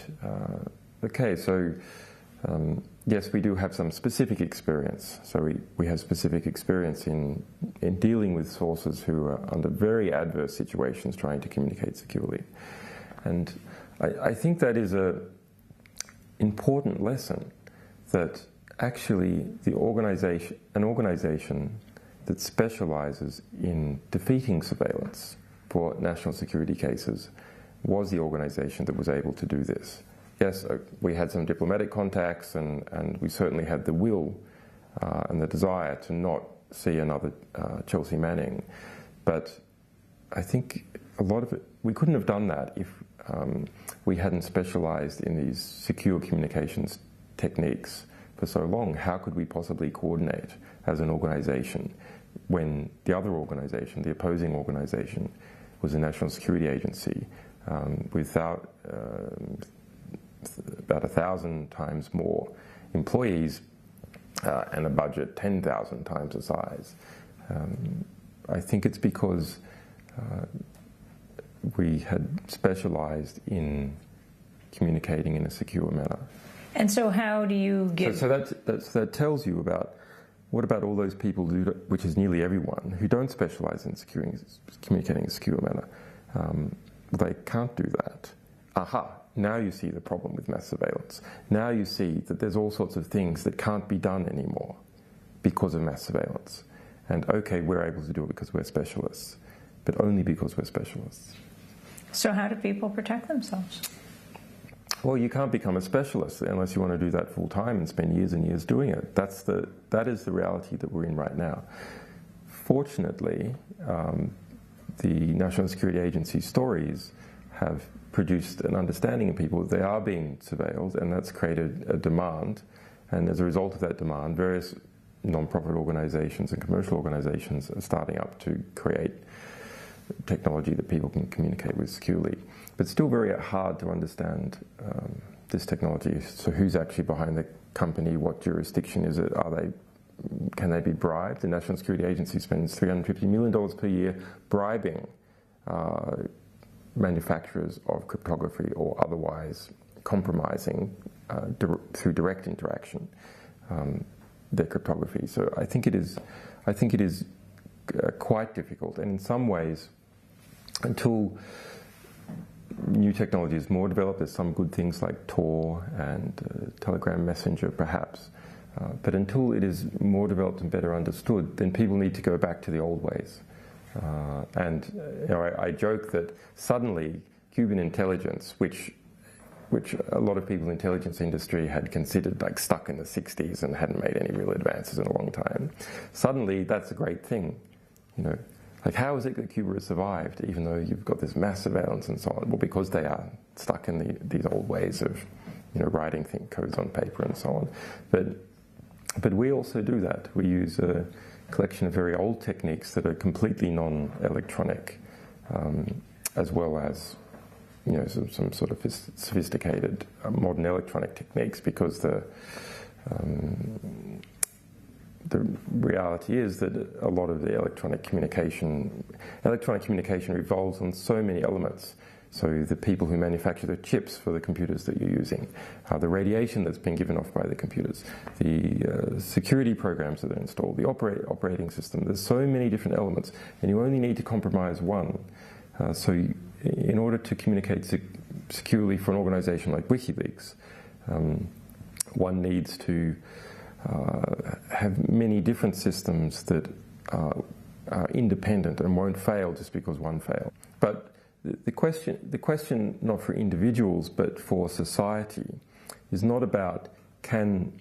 yes, we do have some specific experience. So we have specific experience in dealing with sources who are under very adverse situations trying to communicate securely. And I think that is an important lesson, that actually an organization that specializes in defeating surveillance for national security cases was the organization that was able to do this. Yes, we had some diplomatic contacts, and we certainly had the will and the desire to not see another Chelsea Manning. But I think a lot of it, we couldn't have done that if we hadn't specialized in these secure communications techniques for so long. How could we possibly coordinate as an organization when the other organization, the opposing organization, was a national security agency without about 1,000 times more employees and a budget 10,000 times the size? I think it's because we had specialized in communicating in a secure manner. And so how do you give... So that tells you about, what about all those people, which is nearly everyone, who don't specialize in communicating in a secure manner? They can't do that. Aha, now you see the problem with mass surveillance. Now you see that there's all sorts of things that can't be done anymore because of mass surveillance. And okay, we're able to do it because we're specialists, but only because we're specialists. So how do people protect themselves? Well, you can't become a specialist unless you want to do that full time and spend years and years doing it. That is the reality that we're in right now. Fortunately, the National Security Agency stories have produced an understanding of people that they are being surveilled, and that's created a demand. And as a result of that demand, various non-profit organizations and commercial organizations are starting up to create technology that people can communicate with securely. But still very hard to understand this technology. So who's actually behind the company? What jurisdiction is it? Can they be bribed? The National Security Agency spends $350 million per year bribing manufacturers of cryptography or otherwise compromising through direct interaction their cryptography. So I think it is quite difficult, and in some ways, until new technology is more developed, there's some good things like Tor and Telegram Messenger perhaps, but until it is more developed and better understood, then people need to go back to the old ways. And I joke that suddenly Cuban intelligence, which a lot of people in the intelligence industry had considered like stuck in the 60s and hadn't made any real advances in a long time, suddenly that's a great thing. Like, how is it that Cuba has survived, even though you've got this mass surveillance and so on? Well, because they are stuck in these old ways of, writing codes on paper and so on. But we also do that. We use a collection of very old techniques that are completely non-electronic, as well as, some sort of sophisticated modern electronic techniques, because the reality is that a lot of the electronic communication revolves on so many elements. So the people who manufacture the chips for the computers that you're using, the radiation that's been given off by the computers, the security programs that are installed, the operating system. There's so many different elements, and you only need to compromise one. In order to communicate securely for an organization like WikiLeaks, one needs to have many different systems that are independent and won't fail just because one failed. But the question not for individuals but for society is not about, can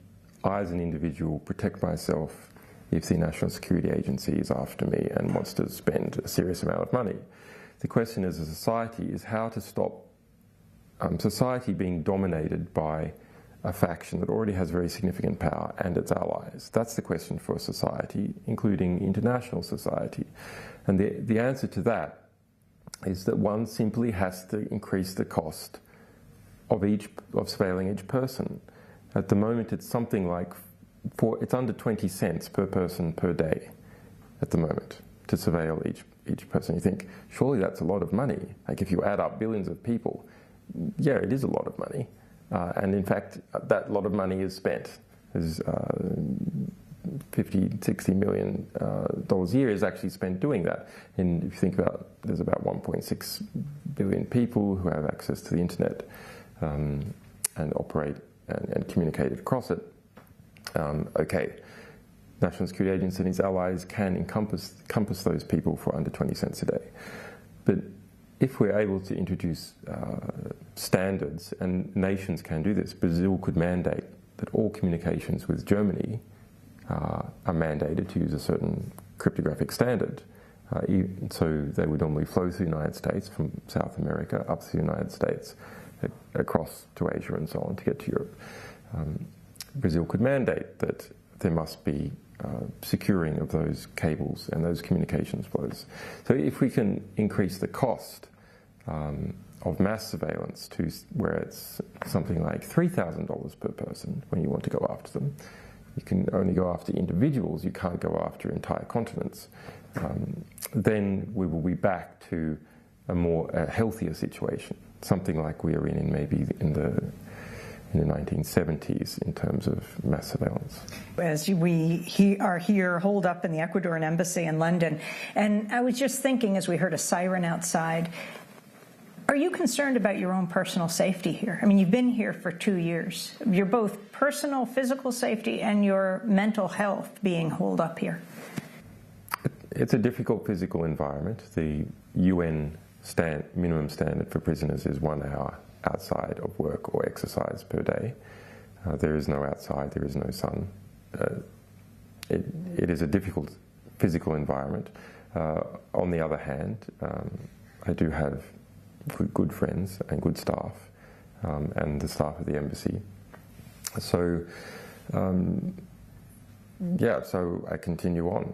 I as an individual protect myself if the National Security Agency is after me and wants to spend a serious amount of money. The question as a society is how to stop society being dominated by a faction that already has very significant power and its allies. That's the question for society, including international society. And the answer to that is that one simply has to increase the cost of surveilling each person. At the moment, it's something like it's under 20 cents per person per day at the moment to surveil each person. You think, surely that's a lot of money. Like, if you add up billions of people, yeah, it is a lot of money. And in fact, that lot of money is spent. There's $50-60 million a year is actually spent doing that. And if you think about, there's about 1.6 billion people who have access to the internet and operate and communicate across it. Okay, National Security Agency and its allies can encompass those people for under 20 cents a day. But if we're able to introduce standards, and nations can do this, Brazil could mandate that all communications with Germany are mandated to use a certain cryptographic standard. So they would normally flow through the United States from South America up to the United States, across to Asia and so on to get to Europe. Brazil could mandate that there must be securing of those cables and those communications flows. So if we can increase the cost of mass surveillance to where it's something like $3,000 per person when you want to go after them, you can only go after individuals, you can't go after entire continents, then we will be back to a healthier situation, something like we are in maybe in the 1970s in terms of mass surveillance. As we are here holed up in the Ecuadorian Embassy in London, and I was just thinking as we heard a siren outside, are you concerned about your own personal safety here? I mean, you've been here for 2 years. Your both personal, physical safety and your mental health being holed up here. It's a difficult physical environment. The UN minimum standard for prisoners is 1 hour outside of work or exercise per day. There is no outside, there is no sun. It is a difficult physical environment. On the other hand, I do have good friends and good staff, and the staff of the embassy. So, so I continue on.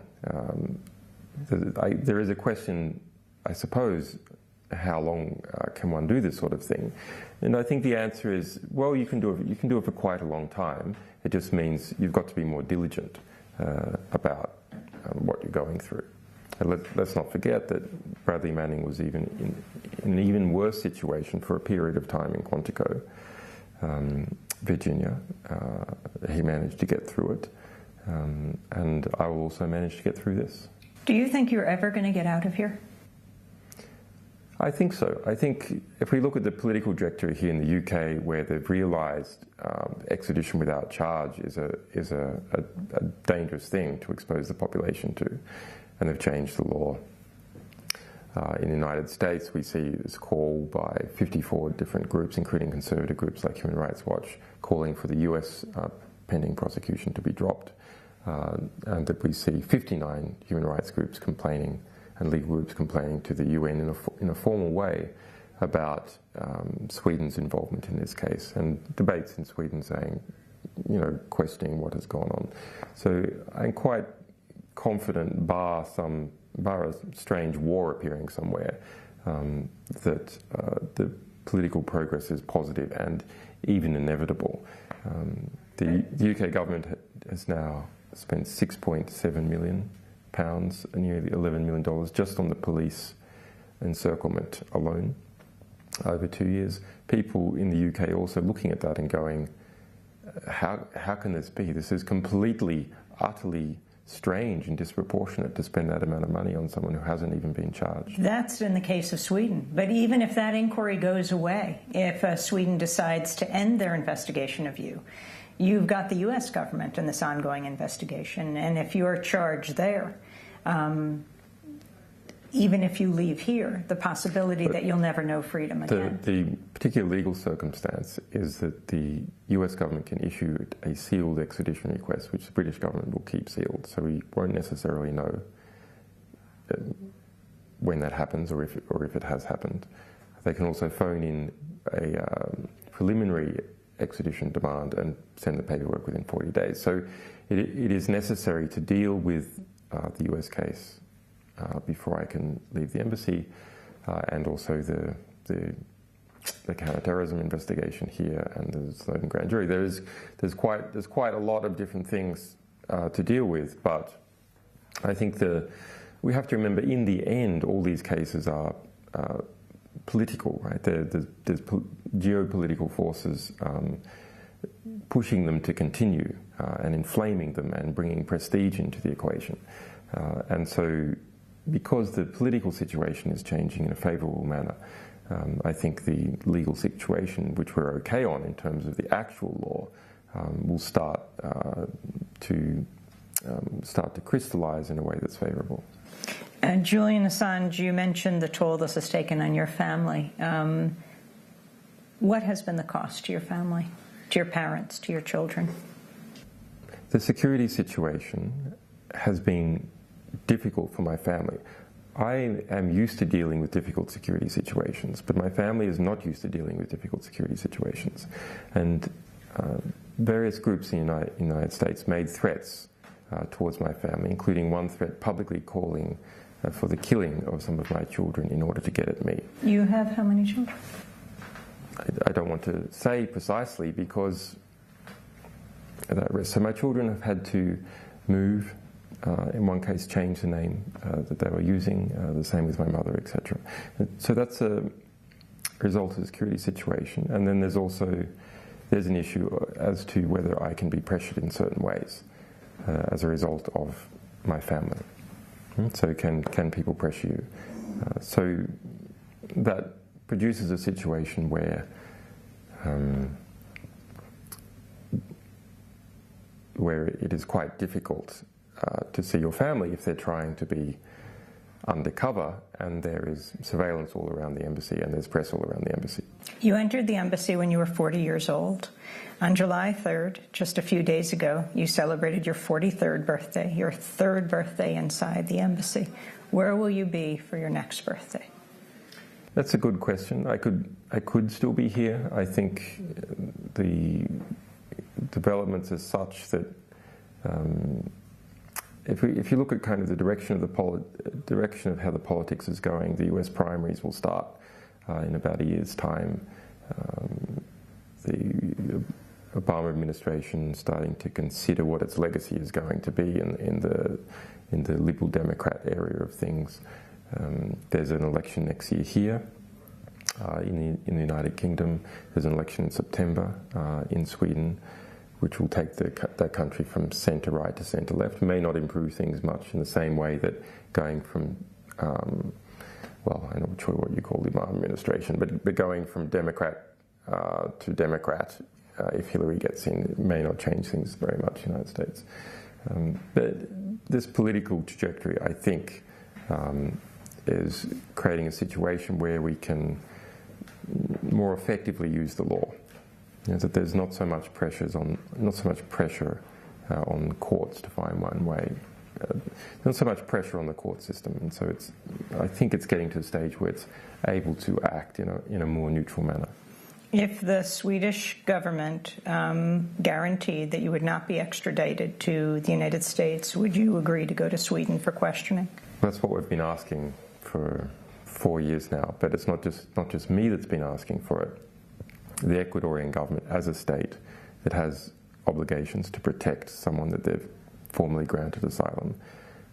There is a question, I suppose, how long can one do this sort of thing? And I think the answer is, well, you can do it. You can do it for quite a long time. It just means you've got to be more diligent about what you're going through. And let's not forget that Bradley Manning was even in an even worse situation for a period of time in Quantico, Virginia. He managed to get through it, and I will also manage to get through this. Do you think you're ever going to get out of here? I think so. I think if we look at the political trajectory here in the UK, where they've realised extradition without charge is a dangerous thing to expose the population to, and they've changed the law. In the United States, we see this call by 54 different groups, including conservative groups like Human Rights Watch, calling for the US pending prosecution to be dropped, and that we see 59 human rights groups complaining and legal groups complaining to the UN in a formal way about Sweden's involvement in this case, and debates in Sweden saying, questioning what has gone on. So I'm quite confident, bar a strange war appearing somewhere, that the political progress is positive and even inevitable. The UK government has now spent £6.7 million, nearly $11 million, just on the police encirclement alone over 2 years. People in the UK also looking at that and going, how can this be? This is completely, utterly strange and disproportionate to spend that amount of money on someone who hasn't even been charged. That's in the case of Sweden. But even if that inquiry goes away, if Sweden decides to end their investigation of you, you've got the U.S. government in this ongoing investigation, and if you're charged there, even if you leave here, the possibility that you'll never know freedom again. The particular legal circumstance is that the U.S. government can issue a sealed extradition request, which the British government will keep sealed, so we won't necessarily know when that happens or if it has happened. They can also phone in a preliminary extradition demand and send the paperwork within 40 days. So it is necessary to deal with the US case before I can leave the embassy, and also the counterterrorism investigation here and the Snowden grand jury. There's quite a lot of different things to deal with, but I think we have to remember, in the end, all these cases are political, right? There's geopolitical forces pushing them to continue and inflaming them and bringing prestige into the equation. And so, because the political situation is changing in a favourable manner, I think the legal situation, which we're okay on in terms of the actual law, will start to crystallize in a way that's favorable. Julian Assange, you mentioned the toll this has taken on your family. What has been the cost to your family, to your parents, to your children? The security situation has been difficult for my family. I am used to dealing with difficult security situations, but my family is not used to dealing with difficult security situations. And various groups in the United States made threats towards my family, including one threat publicly calling for the killing of some of my children in order to get at me. You have how many children? I don't want to say precisely because of that risk. So my children have had to move, in one case change the name that they were using, the same with my mother, etc. So that's a result of the security situation. And then there's an issue as to whether I can be pressured in certain ways as a result of my family. So can people pressure you? So that produces a situation where it is quite difficult to see your family if they're trying to be undercover and there is surveillance all around the embassy and there's press all around the embassy. You entered the embassy when you were 40 years old. On July 3rd, just a few days ago, you celebrated your 43rd birthday, your third birthday inside the embassy. Where will you be for your next birthday? That's a good question. I could still be here. I think the developments are such that if you look at kind of the direction of how the politics is going, the US primaries will start in about a year's time. The Obama administration starting to consider what its legacy is going to be in the Liberal Democrat area of things. There's an election next year here in the United Kingdom. There's an election in September in Sweden, which will take that country from centre-right to centre-left. May not improve things much in the same way that going from, I'm not sure what you call the Obama administration, but going from Democrat to Democrat, if Hillary gets in, it may not change things very much in the United States. But this political trajectory, I think, is creating a situation where we can more effectively use the law. That there's not so much pressure on courts to find one way. Not so much pressure on the court system, and so I think it's getting to a stage where it's able to act in a more neutral manner. If the Swedish government guaranteed that you would not be extradited to the United States, would you agree to go to Sweden for questioning? That's what we've been asking for 4 years now, but it's not just me that's been asking for it. The Ecuadorian government, as a state that has obligations to protect someone that they've formally granted asylum,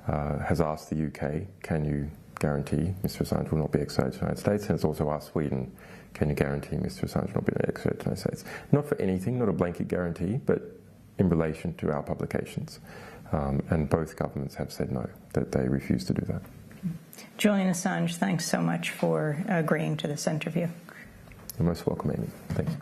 has asked the UK, can you guarantee Mr. Assange will not be extradited to the United States? And it's also asked Sweden, can you guarantee Mr. Assange will not be extradited to the United States? Not for anything, not a blanket guarantee, but in relation to our publications. And both governments have said no, that they refuse to do that. Julian Assange, thanks so much for agreeing to this interview. You're most welcome, Amy. Thanks.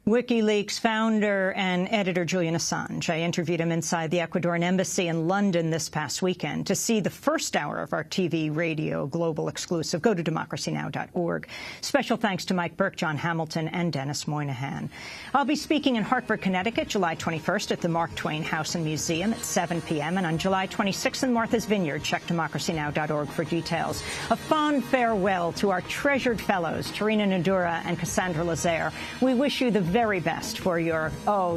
WikiLeaks founder and editor Julian Assange. I interviewed him inside the Ecuadorian Embassy in London this past weekend. To see the first hour of our TV, radio, global exclusive, go to democracynow.org. Special thanks to Mike Burke, John Hamilton, and Dennis Moynihan. I'll be speaking in Hartford, Connecticut, July 21st at the Mark Twain House and Museum at 7 p.m. and on July 26th in Martha's Vineyard. Check democracynow.org for details. A fond farewell to our treasured fellows, Tarina Nadura and Cassandra Lazaire. We wish you the very best for your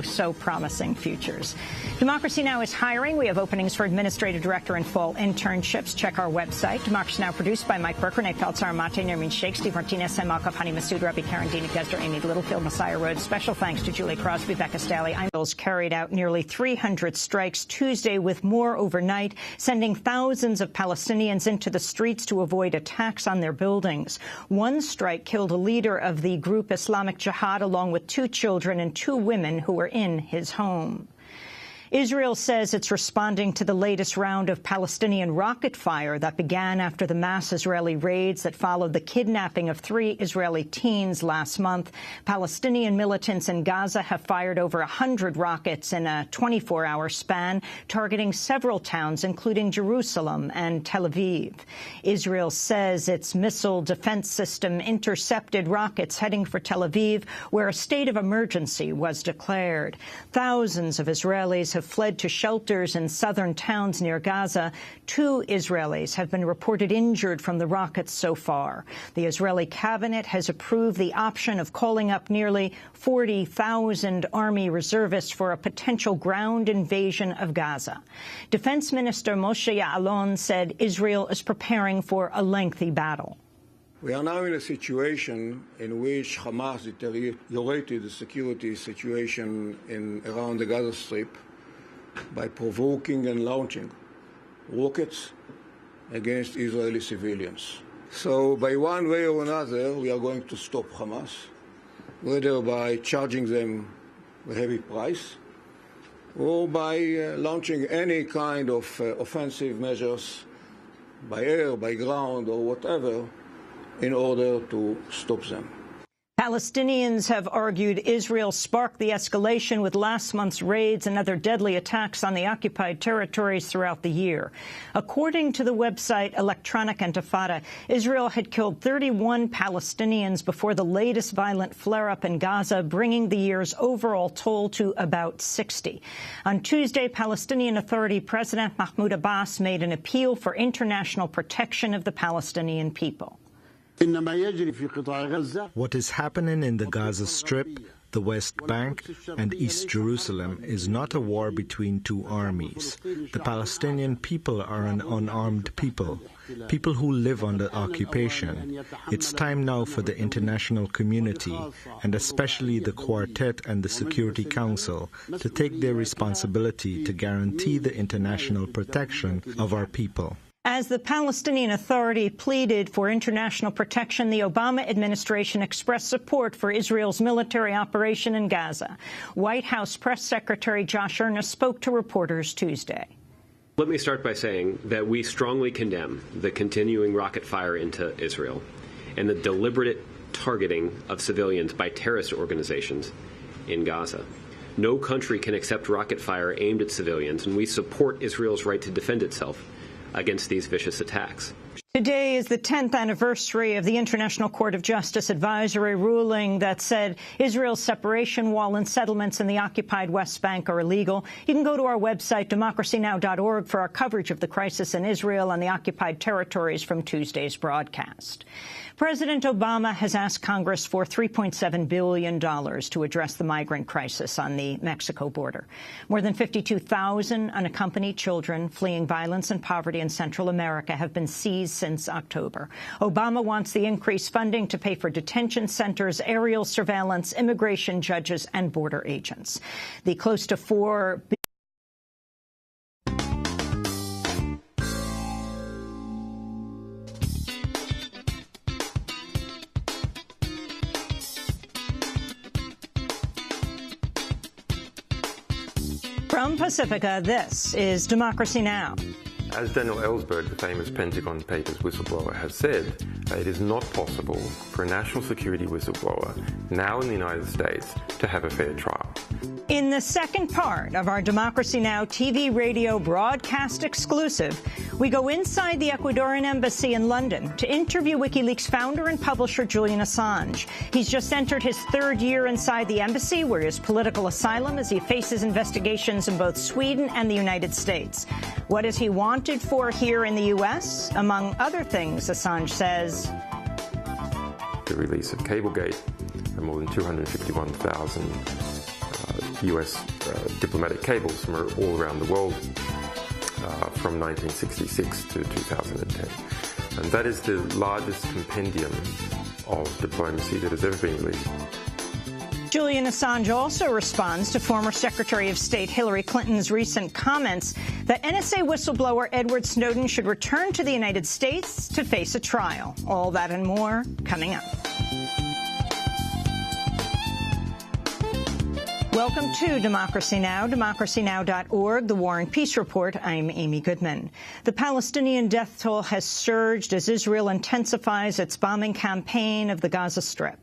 so-promising futures. Democracy Now! Is hiring. We have openings for administrative director and fall internships. Check our website. Democracy Now! Produced by Mike Burke, Renee Peltz, Mate, Nermin Sheikh, Steve Martinez, Sam Malkoff, Hani Masood, Rabbi Karen, Dina Gesder, Amy Littlefield, Messiah Rhodes. Special thanks to Julie Crosby, Becca Staley. Carried out nearly 300 strikes Tuesday, with more overnight, sending thousands of Palestinians into the streets to avoid attacks on their buildings. One strike killed a leader of the group Islamic Jihad along with 2 children and 2 women who were in his home. Israel says it's responding to the latest round of Palestinian rocket fire that began after the mass Israeli raids that followed the kidnapping of 3 Israeli teens last month. Palestinian militants in Gaza have fired over 100 rockets in a 24-hour span, targeting several towns, including Jerusalem and Tel Aviv. Israel says its missile defense system intercepted rockets heading for Tel Aviv, where a state of emergency was declared. Thousands of Israelis have fled to shelters in southern towns near Gaza. 2 Israelis have been reported injured from the rockets so far. The Israeli cabinet has approved the option of calling up nearly 40,000 army reservists for a potential ground invasion of Gaza. Defense Minister Moshe Ya'alon said Israel is preparing for a lengthy battle. We are now in a situation in which Hamas deteriorated the security situation around the Gaza Strip by provoking and launching rockets against Israeli civilians. So by one way or another, we are going to stop Hamas, whether by charging them a heavy price or by launching any kind of offensive measures by air, by ground, or whatever, in order to stop them. Palestinians have argued Israel sparked the escalation with last month's raids and other deadly attacks on the occupied territories throughout the year. According to the website Electronic Intifada, Israel had killed 31 Palestinians before the latest violent flare-up in Gaza, bringing the year's overall toll to about 60. On Tuesday, Palestinian Authority President Mahmoud Abbas made an appeal for international protection of the Palestinian people. What is happening in the Gaza Strip, the West Bank, and East Jerusalem is not a war between 2 armies. The Palestinian people are an unarmed people, people who live under occupation. It's time now for the international community, and especially the Quartet and the Security Council, to take their responsibility to guarantee the international protection of our people. As the Palestinian Authority pleaded for international protection, the Obama administration expressed support for Israel's military operation in Gaza. White House Press Secretary Josh Earnest spoke to reporters Tuesday. Let me start by saying that we strongly condemn the continuing rocket fire into Israel and the deliberate targeting of civilians by terrorist organizations in Gaza. No country can accept rocket fire aimed at civilians, and we support Israel's right to defend itself against these vicious attacks. Today is the 10th anniversary of the International Court of Justice advisory ruling that said Israel's separation wall and settlements in the occupied West Bank are illegal. You can go to our website, democracynow.org, for our coverage of the crisis in Israel and the occupied territories from Tuesday's broadcast. President Obama has asked Congress for $3.7 billion to address the migrant crisis on the Mexico border. More than 52,000 unaccompanied children fleeing violence and poverty in Central America have been seized since October. Obama wants the increased funding to pay for detention centers, aerial surveillance, immigration judges, and border agents. The close to $4 billion From Pacifica, this is Democracy Now! As Daniel Ellsberg, the famous Pentagon Papers whistleblower, has said, it is not possible for a national security whistleblower now in the United States to have a fair trial. In the second part of our Democracy Now! TV radio broadcast exclusive, we go inside the Ecuadorian Embassy in London to interview WikiLeaks founder and publisher Julian Assange. He's just entered his 3rd year inside the embassy, where he has political asylum as he faces investigations in both Sweden and the United States. What is he wanted for here in the U.S.? Among other things, Assange says, the release of Cablegate and more than 251,000 U.S. diplomatic cables from all around the world from 1966 to 2010. And that is the largest compendium of diplomacy that has ever been released. Julian Assange also responds to former Secretary of State Hillary Clinton's recent comments that NSA whistleblower Edward Snowden should return to the United States to face a trial. All that and more coming up. Welcome to Democracy Now!, democracynow.org, the War and Peace Report. I'm Amy Goodman. The Palestinian death toll has surged as Israel intensifies its bombing campaign of the Gaza Strip.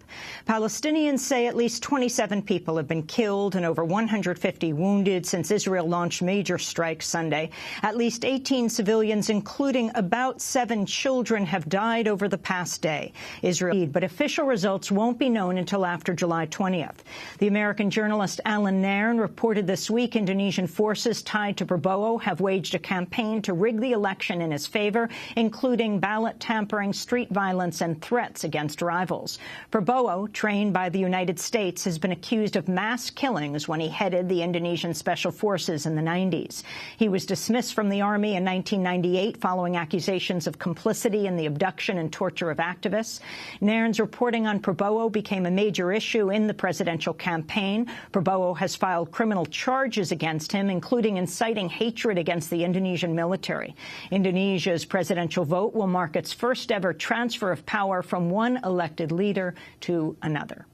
Palestinians say at least 27 people have been killed and over 150 wounded since Israel launched major strikes Sunday. At least 18 civilians, including about 7 children, have died over the past day. But official results won't be known until after July 20th. The American journalist Alan Nairn reported this week Indonesian forces tied to Prabowo have waged a campaign to rig the election in his favor, including ballot tampering, street violence, and threats against rivals. Prabowo, trained by the United States, has been accused of mass killings when he headed the Indonesian Special Forces in the 90s. He was dismissed from the army in 1998 following accusations of complicity in the abduction and torture of activists. Nairn's reporting on Prabowo became a major issue in the presidential campaign. Prabowo has filed criminal charges against him, including inciting hatred against the Indonesian military. Indonesia's presidential vote will mark its first ever transfer of power from one elected leader to another.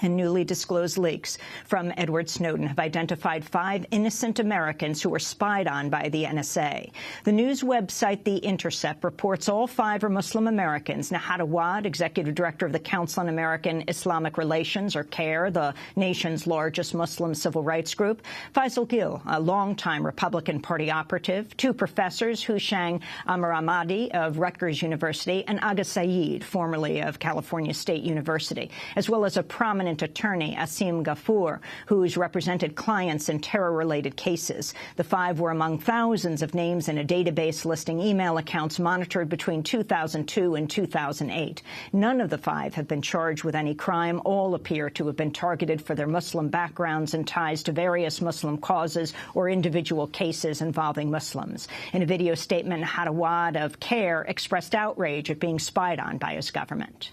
And newly disclosed leaks from Edward Snowden have identified 5 innocent Americans who were spied on by the NSA. The news website The Intercept reports all 5 are Muslim Americans. Nahad Awad, executive director of the Council on American Islamic Relations, or CAIR, the nation's largest Muslim civil rights group. Faisal Gil, a longtime Republican Party operative. 2 professors, Hushang Amar Ahmadi of Rutgers University and Aga Saeed, formerly of California State University, as well as a prominent attorney, Asim Ghafoor, who's represented clients in terror-related cases. The 5 were among thousands of names in a database listing email accounts monitored between 2002 and 2008. None of the 5 have been charged with any crime. All appear to have been targeted for their Muslim backgrounds and ties to various Muslim causes or individual cases involving Muslims. In a video statement, Hadawad of CAIR expressed outrage at being spied on by his government.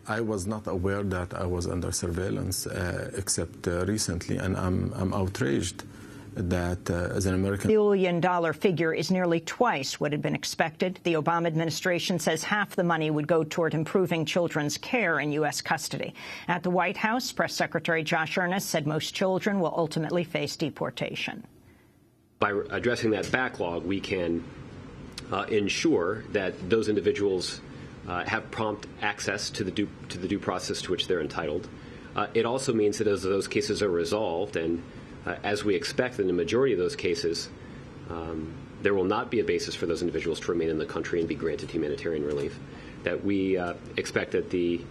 I was not aware that I was under surveillance except recently, and I'm outraged that as an American... The billion-dollar figure is nearly twice what had been expected. The Obama administration says half the money would go toward improving children's care in U.S. custody. At the White House, Press Secretary Josh Earnest said most children will ultimately face deportation. By addressing that backlog, we can ensure that those individuals have prompt access to the due process to which they're entitled. It also means that as those cases are resolved, and as we expect in the majority of those cases, there will not be a basis for those individuals to remain in the country and be granted humanitarian relief, that we expect that the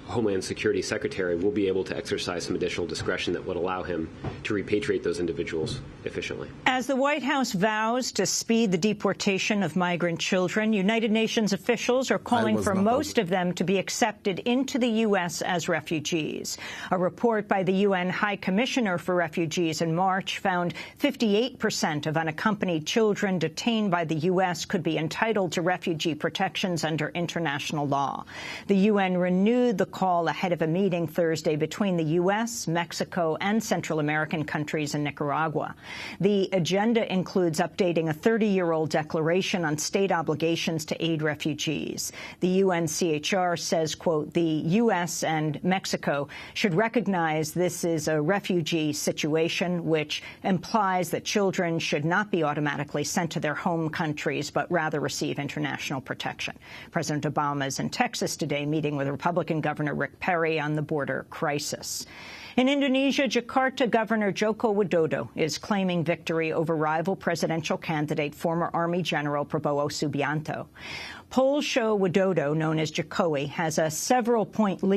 Homeland Security Secretary will be able to exercise some additional discretion that would allow him to repatriate those individuals efficiently. As the White House vows to speed the deportation of migrant children, United Nations officials are calling for most of them to be accepted into the U.S. as refugees. A report by the UN High Commissioner for Refugees in March found 58% of unaccompanied children detained by the U.S. could be entitled to refugee protections under international law. The UN renewed the call ahead of a meeting Thursday between the U.S., Mexico, and Central American countries and Nicaragua. The agenda includes updating a 30-year-old declaration on state obligations to aid refugees. The UNCHR says, quote, the U.S. and Mexico should recognize this is a refugee situation, which implies that children should not be automatically sent to their home countries, but rather receive international protection. President Obama is in Texas today meeting with Republican Governor Rick Perry on the border crisis. In Indonesia, Jakarta Governor Joko Widodo is claiming victory over rival presidential candidate, former Army General Prabowo Subianto. Polls show Widodo, known as Jokowi, has a several-point lead